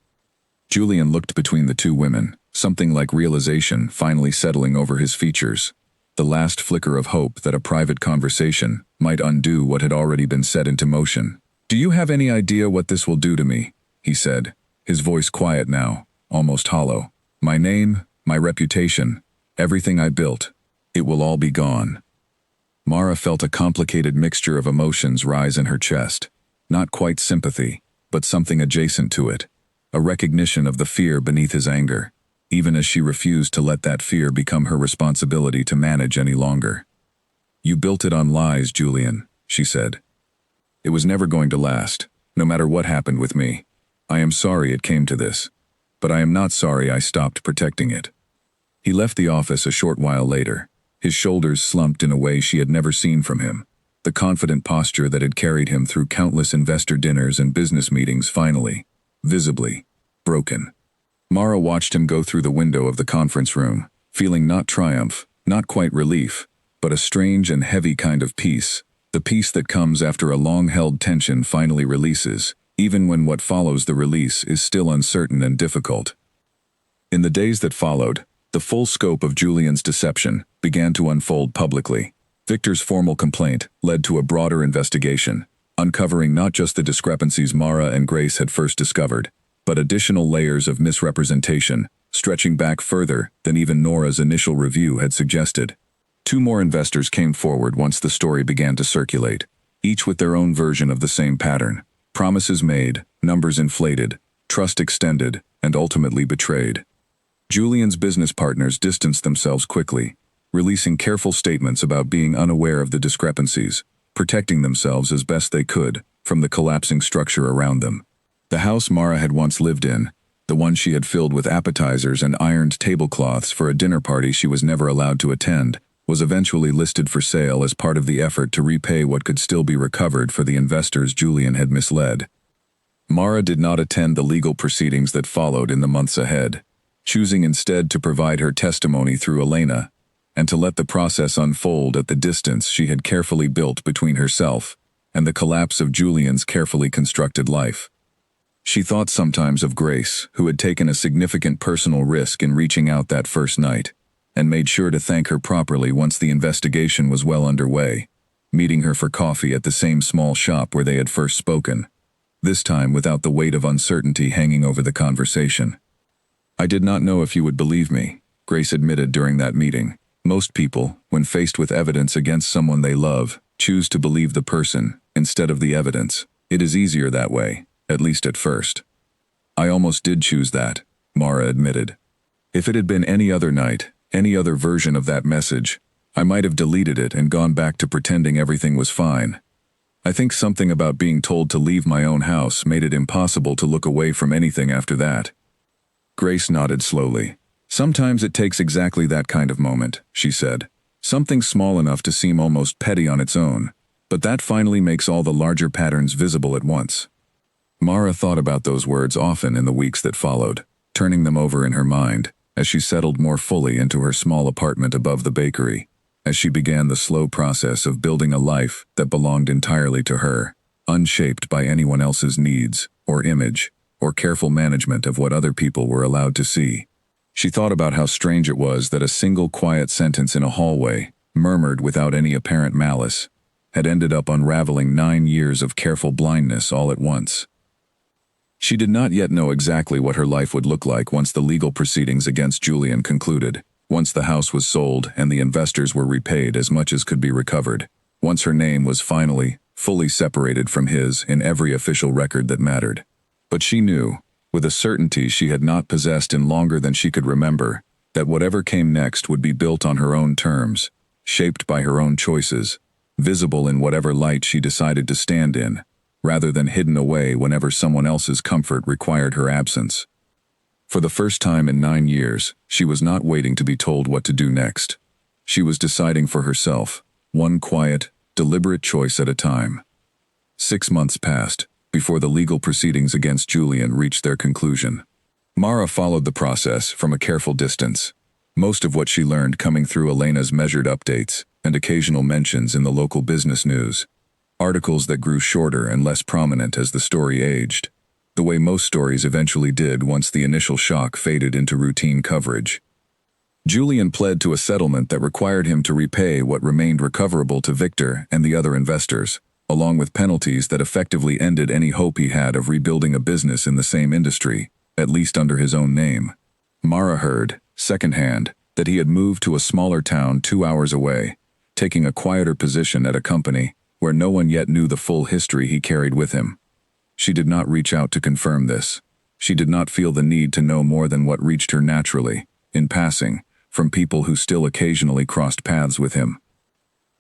Julian looked between the two women, something like realization finally settling over his features. The last flicker of hope that a private conversation might undo what had already been set into motion. Do you have any idea what this will do to me? He said, his voice quiet now, almost hollow. "My name, my reputation, everything I built, it will all be gone." Mara felt a complicated mixture of emotions rise in her chest. Not quite sympathy, but something adjacent to it. A recognition of the fear beneath his anger, even as she refused to let that fear become her responsibility to manage any longer. "You built it on lies, Julian," she said. "It was never going to last, no matter what happened with me. I am sorry it came to this, but I am not sorry I stopped protecting it." He left the office a short while later, his shoulders slumped in a way she had never seen from him, the confident posture that had carried him through countless investor dinners and business meetings finally, visibly, broken. Mara watched him go through the window of the conference room, feeling not triumph, not quite relief, but a strange and heavy kind of peace, the peace that comes after a long-held tension finally releases, even when what follows the release is still uncertain and difficult. In the days that followed, the full scope of Julian's deception began to unfold publicly. Victor's formal complaint led to a broader investigation, uncovering not just the discrepancies Mara and Grace had first discovered, but additional layers of misrepresentation, stretching back further than even Nora's initial review had suggested. 2 more investors came forward once the story began to circulate, each with their own version of the same pattern. Promises made, numbers inflated, trust extended, and ultimately betrayed. Julian's business partners distanced themselves quickly, releasing careful statements about being unaware of the discrepancies, protecting themselves as best they could from the collapsing structure around them. The house Mara had once lived in, the one she had filled with appetizers and ironed tablecloths for a dinner party she was never allowed to attend, was eventually listed for sale as part of the effort to repay what could still be recovered for the investors Julian had misled. Mara did not attend the legal proceedings that followed in the months ahead, choosing instead to provide her testimony through Elena, and to let the process unfold at the distance she had carefully built between herself and the collapse of Julian's carefully constructed life. She thought sometimes of Grace, who had taken a significant personal risk in reaching out that first night, and made sure to thank her properly once the investigation was well underway, meeting her for coffee at the same small shop where they had first spoken, this time without the weight of uncertainty hanging over the conversation. "I did not know if you would believe me," Grace admitted during that meeting. "Most people, when faced with evidence against someone they love, choose to believe the person instead of the evidence. It is easier that way, at least at first." "I almost did choose that," Mara admitted. "If it had been any other night, any other version of that message, I might have deleted it and gone back to pretending everything was fine. I think something about being told to leave my own house made it impossible to look away from anything after that." Grace nodded slowly. "Sometimes it takes exactly that kind of moment," she said. "Something small enough to seem almost petty on its own, but that finally makes all the larger patterns visible at once." Mara thought about those words often in the weeks that followed, turning them over in her mind, as she settled more fully into her small apartment above the bakery, as she began the slow process of building a life that belonged entirely to her, unshaped by anyone else's needs, or image, or careful management of what other people were allowed to see. She thought about how strange it was that a single quiet sentence in a hallway, murmured without any apparent malice, had ended up unraveling 9 years of careful blindness all at once. She did not yet know exactly what her life would look like once the legal proceedings against Julian concluded, once the house was sold and the investors were repaid as much as could be recovered, once her name was finally, fully separated from his in every official record that mattered. But she knew, with a certainty she had not possessed in longer than she could remember, that whatever came next would be built on her own terms, shaped by her own choices, visible in whatever light she decided to stand in, rather than hidden away whenever someone else's comfort required her absence. For the first time in 9 years, she was not waiting to be told what to do next. She was deciding for herself, one quiet, deliberate choice at a time. 6 months passed before the legal proceedings against Julian reached their conclusion. Mara followed the process from a careful distance, most of what she learned coming through Elena's measured updates and occasional mentions in the local business news, articles that grew shorter and less prominent as the story aged, the way most stories eventually did once the initial shock faded into routine coverage. Julian pled to a settlement that required him to repay what remained recoverable to Victor and the other investors, along with penalties that effectively ended any hope he had of rebuilding a business in the same industry, at least under his own name. Mara heard, secondhand, that he had moved to a smaller town 2 hours away, taking a quieter position at a company where no one yet knew the full history he carried with him. She did not reach out to confirm this. She did not feel the need to know more than what reached her naturally, in passing, from people who still occasionally crossed paths with him.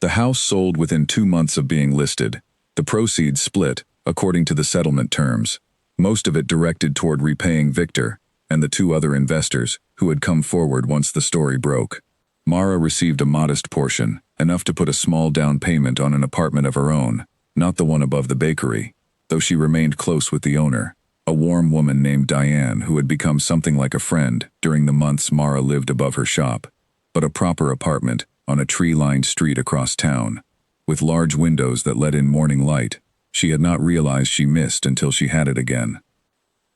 The house sold within 2 months of being listed. The proceeds split, according to the settlement terms, most of it directed toward repaying Victor and the 2 other investors who had come forward once the story broke. Mara received a modest portion, enough to put a small down payment on an apartment of her own, not the one above the bakery, though she remained close with the owner, a warm woman named Diane who had become something like a friend during the months Mara lived above her shop, but a proper apartment on a tree-lined street across town, with large windows that let in morning light. She had not realized she missed until she had it again.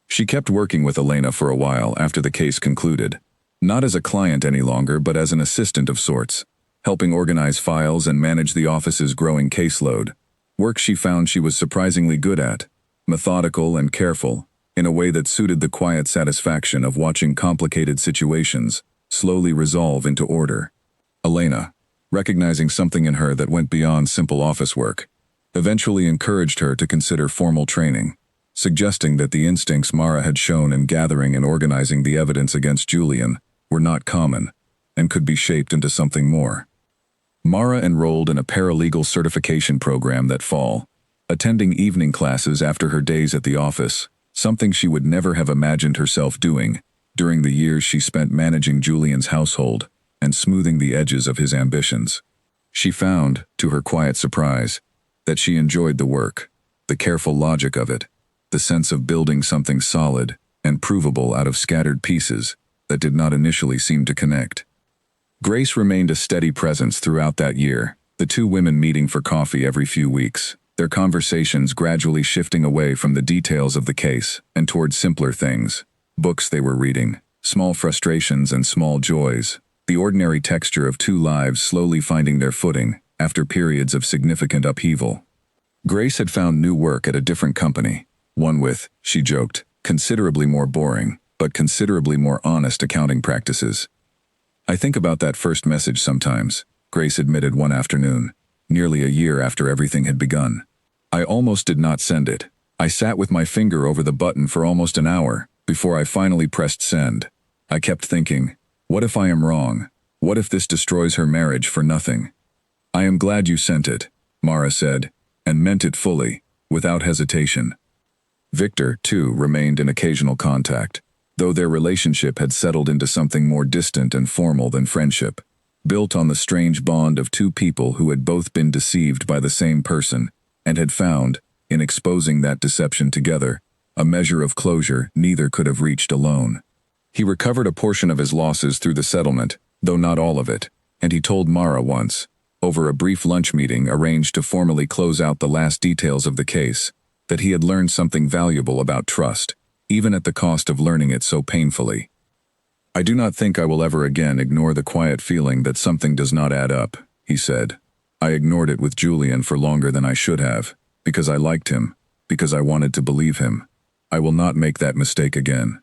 She kept working with Elena for a while after the case concluded, not as a client any longer but as an assistant of sorts, helping organize files and manage the office's growing caseload, work she found she was surprisingly good at, methodical and careful, in a way that suited the quiet satisfaction of watching complicated situations slowly resolve into order. Elena, recognizing something in her that went beyond simple office work, eventually encouraged her to consider formal training, suggesting that the instincts Mara had shown in gathering and organizing the evidence against Julian were not common and could be shaped into something more. Mara enrolled in a paralegal certification program that fall, attending evening classes after her days at the office, something she would never have imagined herself doing during the years she spent managing Julian's household and smoothing the edges of his ambitions. She found, to her quiet surprise, that she enjoyed the work, the careful logic of it, the sense of building something solid and provable out of scattered pieces that did not initially seem to connect. Grace remained a steady presence throughout that year, the 2 women meeting for coffee every few weeks, their conversations gradually shifting away from the details of the case and toward simpler things, books they were reading, small frustrations and small joys, the ordinary texture of 2 lives slowly finding their footing after periods of significant upheaval. Grace had found new work at a different company, one with, she joked, considerably more boring, but considerably more honest accounting practices. "I think about that first message sometimes," Grace admitted one afternoon, nearly a year after everything had begun. "I almost did not send it. I sat with my finger over the button for almost an hour before I finally pressed send. I kept thinking, what if I am wrong? What if this destroys her marriage for nothing?" "I am glad you sent it," Mara said, and meant it fully, without hesitation. Victor, too, remained in occasional contact, though their relationship had settled into something more distant and formal than friendship, built on the strange bond of 2 people who had both been deceived by the same person and had found, in exposing that deception together, a measure of closure neither could have reached alone. He recovered a portion of his losses through the settlement, though not all of it, and he told Mara once, over a brief lunch meeting arranged to formally close out the last details of the case, that he had learned something valuable about trust, even at the cost of learning it so painfully. "I do not think I will ever again ignore the quiet feeling that something does not add up," he said. "I ignored it with Julian for longer than I should have, because I liked him, because I wanted to believe him. I will not make that mistake again."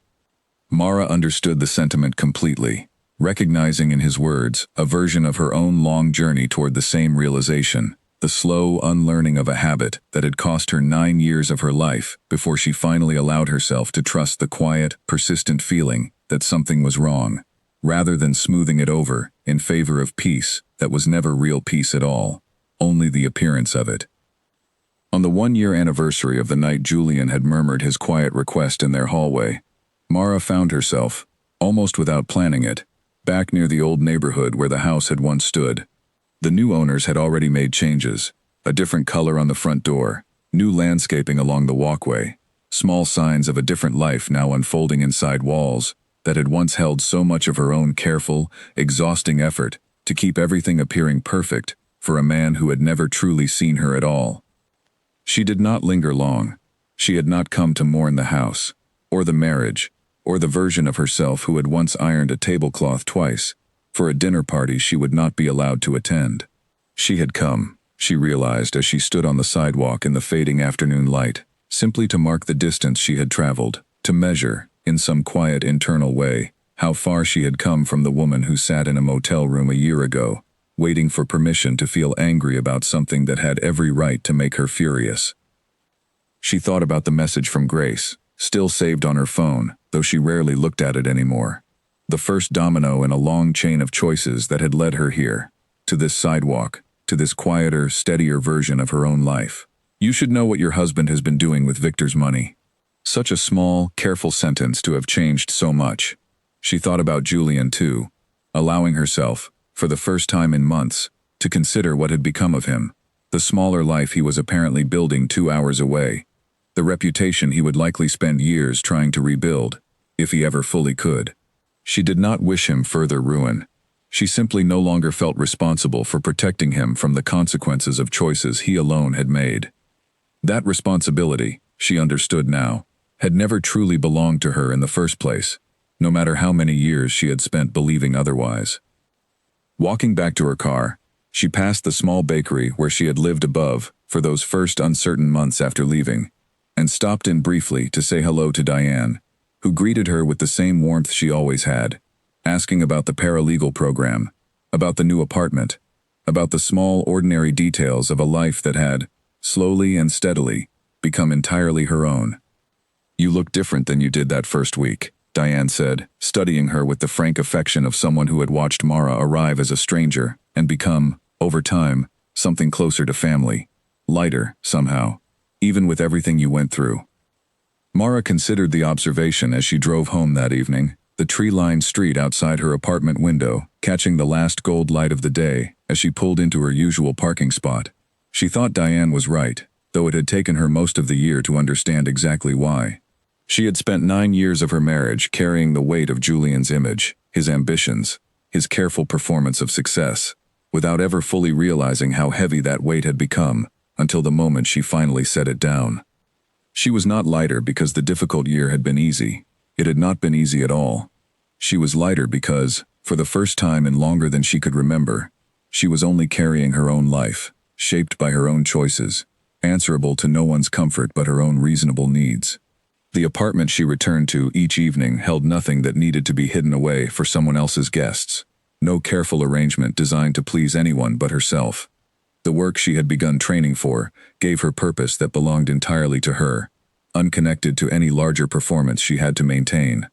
Mara understood the sentiment completely, recognizing in his words a version of her own long journey toward the same realization, the slow unlearning of a habit that had cost her 9 years of her life before she finally allowed herself to trust the quiet, persistent feeling that something was wrong, rather than smoothing it over in favor of peace that was never real peace at all, only the appearance of it. On the 1-year anniversary of the night Julian had murmured his quiet request in their hallway, Mara found herself, almost without planning it, back near the old neighborhood where the house had once stood. The new owners had already made changes, a different color on the front door, new landscaping along the walkway, small signs of a different life now unfolding inside walls that had once held so much of her own careful, exhausting effort to keep everything appearing perfect for a man who had never truly seen her at all. She did not linger long. She had not come to mourn the house, or the marriage, or the version of herself who had once ironed a tablecloth twice, for a dinner party she would not be allowed to attend. She had come, she realized as she stood on the sidewalk in the fading afternoon light, simply to mark the distance she had traveled, to measure, in some quiet internal way, how far she had come from the woman who sat in a motel room a year ago, waiting for permission to feel angry about something that had every right to make her furious. She thought about the message from Grace, still saved on her phone, though she rarely looked at it anymore. The first domino in a long chain of choices that had led her here, to this sidewalk, to this quieter, steadier version of her own life. You should know what your husband has been doing with Victor's money. Such a small, careful sentence to have changed so much. She thought about Julian too, allowing herself, for the first time in months, to consider what had become of him. The smaller life he was apparently building 2 hours away. The reputation he would likely spend years trying to rebuild, if he ever fully could. She did not wish him further ruin. She simply no longer felt responsible for protecting him from the consequences of choices he alone had made. That responsibility, she understood now, had never truly belonged to her in the first place, no matter how many years she had spent believing otherwise. Walking back to her car, she passed the small bakery where she had lived above for those first uncertain months after leaving, and stopped in briefly to say hello to Diane, who greeted her with the same warmth she always had, asking about the paralegal program, about the new apartment, about the small, ordinary details of a life that had, slowly and steadily, become entirely her own. You look different than you did that first week, Diane said, studying her with the frank affection of someone who had watched Mara arrive as a stranger and become, over time, something closer to family. Lighter, somehow, even with everything you went through. Mara considered the observation as she drove home that evening, the tree-lined street outside her apartment window, catching the last gold light of the day as she pulled into her usual parking spot. She thought Diane was right, though it had taken her most of the year to understand exactly why. She had spent 9 years of her marriage carrying the weight of Julian's image, his ambitions, his careful performance of success, without ever fully realizing how heavy that weight had become until the moment she finally set it down. She was not lighter because the difficult year had been easy. It had not been easy at all. She was lighter because, for the first time in longer than she could remember, she was only carrying her own life, shaped by her own choices, answerable to no one's comfort but her own reasonable needs. The apartment she returned to each evening held nothing that needed to be hidden away for someone else's guests. No careful arrangement designed to please anyone but herself. The work she had begun training for gave her purpose that belonged entirely to her, unconnected to any larger performance she had to maintain.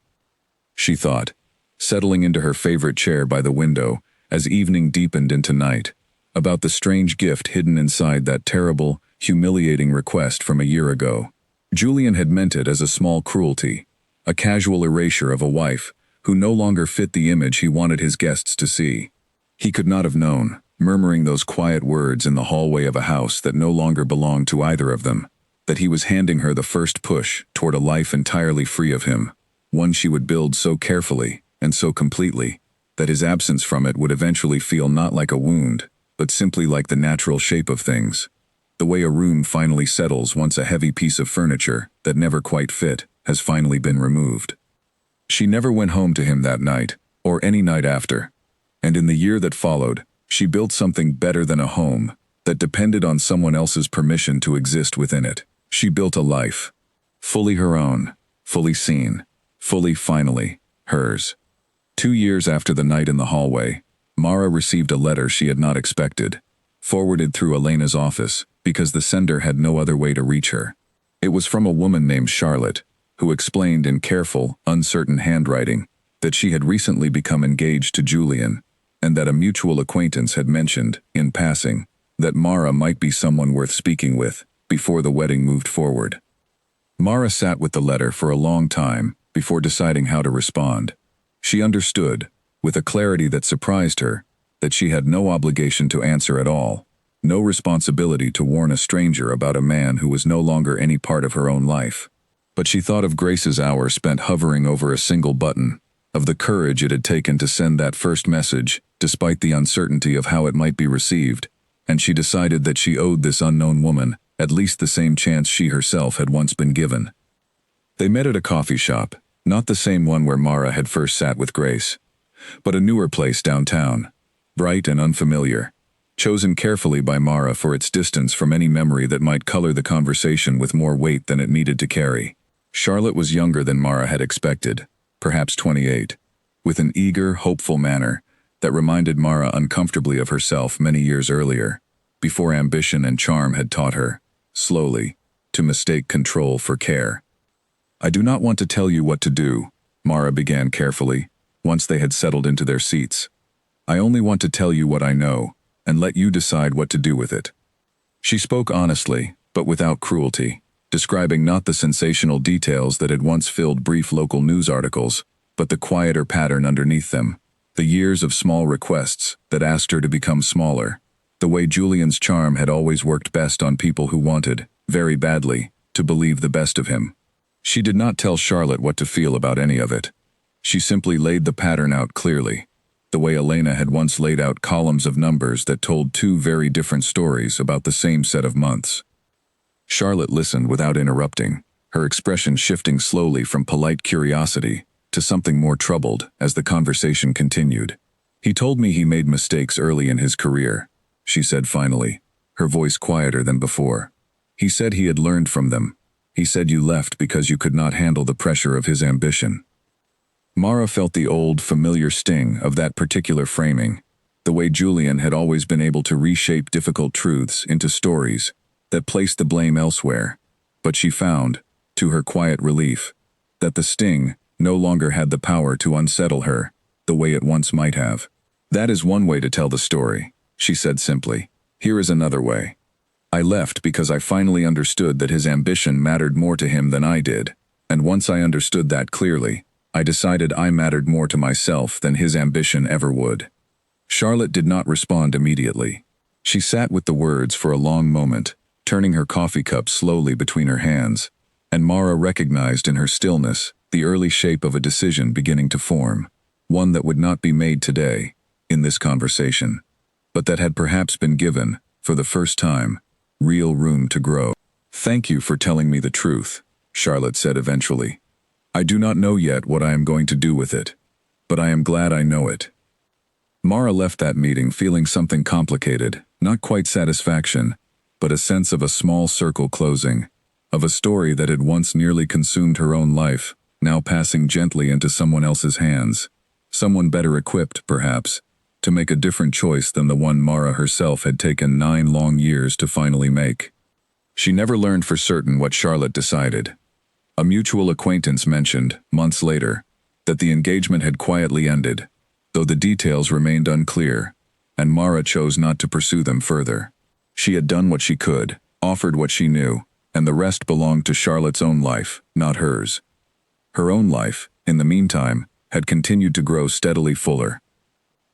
She thought, settling into her favorite chair by the window as evening deepened into night, about the strange gift hidden inside that terrible, humiliating request from a year ago. Julian had meant it as a small cruelty, a casual erasure of a wife who no longer fit the image he wanted his guests to see. He could not have known, murmuring those quiet words in the hallway of a house that no longer belonged to either of them, that he was handing her the first push toward a life entirely free of him, one she would build so carefully and so completely that his absence from it would eventually feel not like a wound, but simply like the natural shape of things. The way a room finally settles once a heavy piece of furniture that never quite fit has finally been removed. She never went home to him that night, or any night after, and in the year that followed, she built something better than a home that depended on someone else's permission to exist within it. She built a life, fully her own, fully seen, fully finally hers. 2 years after the night in the hallway, Mara received a letter she had not expected, forwarded through Elena's office because the sender had no other way to reach her. It was from a woman named Charlotte, who explained in careful, uncertain handwriting that she had recently become engaged to Julian, and that a mutual acquaintance had mentioned, in passing, that Mara might be someone worth speaking with before the wedding moved forward. Mara sat with the letter for a long time before deciding how to respond. She understood, with a clarity that surprised her, that she had no obligation to answer at all, no responsibility to warn a stranger about a man who was no longer any part of her own life. But she thought of Grace's hour spent hovering over a single button, of the courage it had taken to send that first message, despite the uncertainty of how it might be received, and she decided that she owed this unknown woman at least the same chance she herself had once been given. They met at a coffee shop, not the same one where Mara had first sat with Grace, but a newer place downtown, bright and unfamiliar, chosen carefully by Mara for its distance from any memory that might color the conversation with more weight than it needed to carry. Charlotte was younger than Mara had expected, perhaps 28, with an eager, hopeful manner that reminded Mara uncomfortably of herself many years earlier, before ambition and charm had taught her, slowly, to mistake control for care. "I do not want to tell you what to do," Mara began carefully, once they had settled into their seats. "I only want to tell you what I know, and let you decide what to do with it." She spoke honestly, but without cruelty, describing not the sensational details that had once filled brief local news articles, but the quieter pattern underneath them, the years of small requests that asked her to become smaller, the way Julian's charm had always worked best on people who wanted, very badly, to believe the best of him. She did not tell Charlotte what to feel about any of it. She simply laid the pattern out clearly, the way Elena had once laid out columns of numbers that told two very different stories about the same set of months. Charlotte listened without interrupting, her expression shifting slowly from polite curiosity to something more troubled as the conversation continued. "He told me he made mistakes early in his career," she said finally, her voice quieter than before. "He said he had learned from them. He said you left because you could not handle the pressure of his ambition." Mara felt the old, familiar sting of that particular framing, the way Julian had always been able to reshape difficult truths into stories that placed the blame elsewhere, but she found, to her quiet relief, that the sting no longer had the power to unsettle her the way it once might have. "That is one way to tell the story," she said simply. "Here is another way. I left because I finally understood that his ambition mattered more to him than I did, and once I understood that clearly, I decided I mattered more to myself than his ambition ever would." Charlotte did not respond immediately. She sat with the words for a long moment, turning her coffee cup slowly between her hands, and Mara recognized in her stillness the early shape of a decision beginning to form, one that would not be made today, in this conversation, but that had perhaps been given, for the first time, real room to grow. "Thank you for telling me the truth," Charlotte said eventually. "I do not know yet what I am going to do with it, but I am glad I know it." Mara left that meeting feeling something complicated, not quite satisfaction, but a sense of a small circle closing, of a story that had once nearly consumed her own life, now passing gently into someone else's hands, someone better equipped, perhaps, to make a different choice than the one Mara herself had taken 9 long years to finally make. She never learned for certain what Charlotte decided. A mutual acquaintance mentioned, months later, that the engagement had quietly ended, though the details remained unclear, and Mara chose not to pursue them further. She had done what she could, offered what she knew, and the rest belonged to Charlotte's own life, not hers. Her own life, in the meantime, had continued to grow steadily fuller.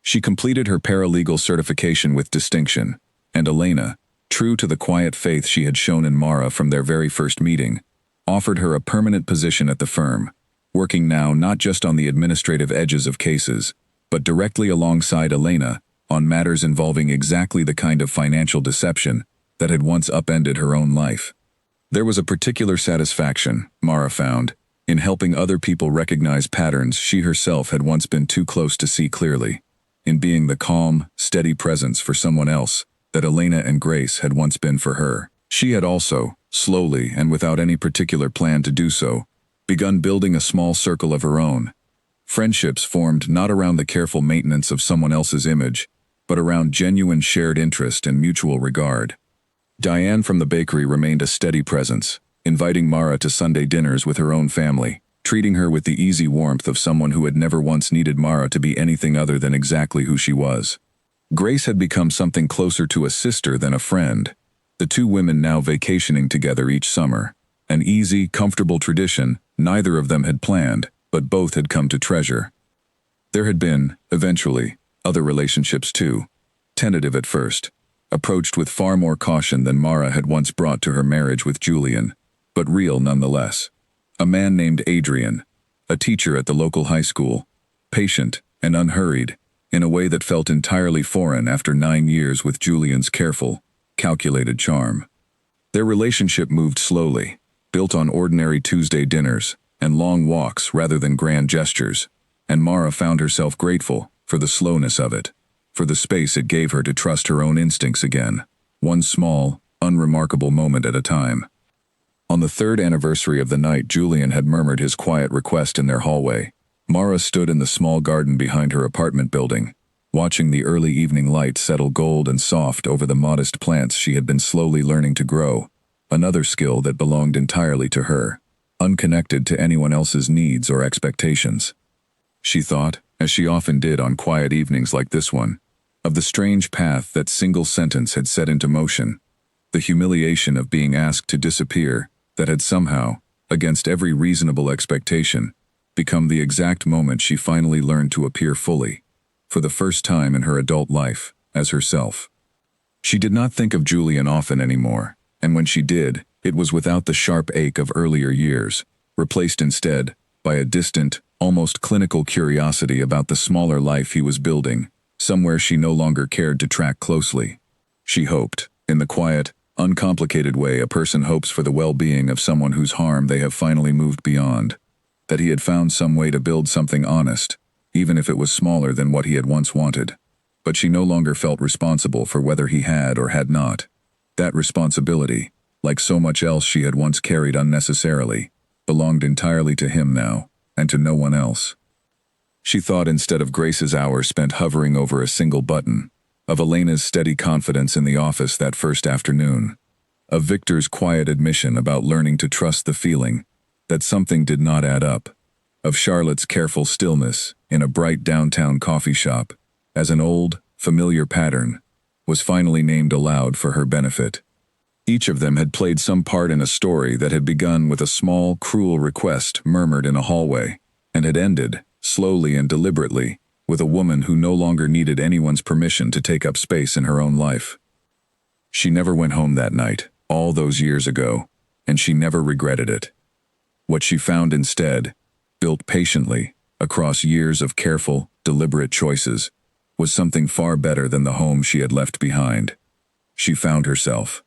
She completed her paralegal certification with distinction, and Elena, true to the quiet faith she had shown in Mara from their very first meeting, offered her a permanent position at the firm, working now not just on the administrative edges of cases, but directly alongside Elena on matters involving exactly the kind of financial deception that had once upended her own life. There was a particular satisfaction, Mara found, in helping other people recognize patterns she herself had once been too close to see clearly, in being the calm, steady presence for someone else that Elena and Grace had once been for her. She had also, slowly and without any particular plan to do so, begun building a small circle of her own. Friendships formed not around the careful maintenance of someone else's image, but around genuine shared interest and mutual regard. Diane from the bakery remained a steady presence, inviting Mara to Sunday dinners with her own family, treating her with the easy warmth of someone who had never once needed Mara to be anything other than exactly who she was. Grace had become something closer to a sister than a friend, the two women now vacationing together each summer, an easy, comfortable tradition neither of them had planned, but both had come to treasure. There had been, eventually, other relationships too, tentative at first, approached with far more caution than Mara had once brought to her marriage with Julian, but real nonetheless. A man named Adrian, a teacher at the local high school, patient and unhurried, in a way that felt entirely foreign after 9 years with Julian's careful, calculated charm. Their relationship moved slowly, built on ordinary Tuesday dinners and long walks rather than grand gestures, and Mara found herself grateful for the slowness of it, for the space it gave her to trust her own instincts again, one small, unremarkable moment at a time. On the third anniversary of the night Julian had murmured his quiet request in their hallway, Mara stood in the small garden behind her apartment building, watching the early evening light settle gold and soft over the modest plants she had been slowly learning to grow, another skill that belonged entirely to her, unconnected to anyone else's needs or expectations. She thought, as she often did on quiet evenings like this one, of the strange path that single sentence had set into motion, the humiliation of being asked to disappear that had somehow, against every reasonable expectation, become the exact moment she finally learned to appear fully, for the first time in her adult life, as herself. She did not think of Julian often anymore, and when she did, it was without the sharp ache of earlier years, replaced instead by a distant, almost clinical curiosity about the smaller life he was building, somewhere she no longer cared to track closely. She hoped, in the quiet, uncomplicated way a person hopes for the well-being of someone whose harm they have finally moved beyond, that he had found some way to build something honest, even if it was smaller than what he had once wanted. But she no longer felt responsible for whether he had or had not. That responsibility, like so much else she had once carried unnecessarily, belonged entirely to him now, and to no one else. She thought instead of Grace's hours spent hovering over a single button, of Elena's steady confidence in the office that first afternoon, of Victor's quiet admission about learning to trust the feeling that something did not add up, of Charlotte's careful stillness in a bright downtown coffee shop, as an old, familiar pattern was finally named aloud for her benefit. Each of them had played some part in a story that had begun with a small, cruel request murmured in a hallway, and had ended, slowly and deliberately, with a woman who no longer needed anyone's permission to take up space in her own life. She never went home that night, all those years ago, and she never regretted it. What she found instead, built patiently, across years of careful, deliberate choices, was something far better than the home she had left behind. She found herself.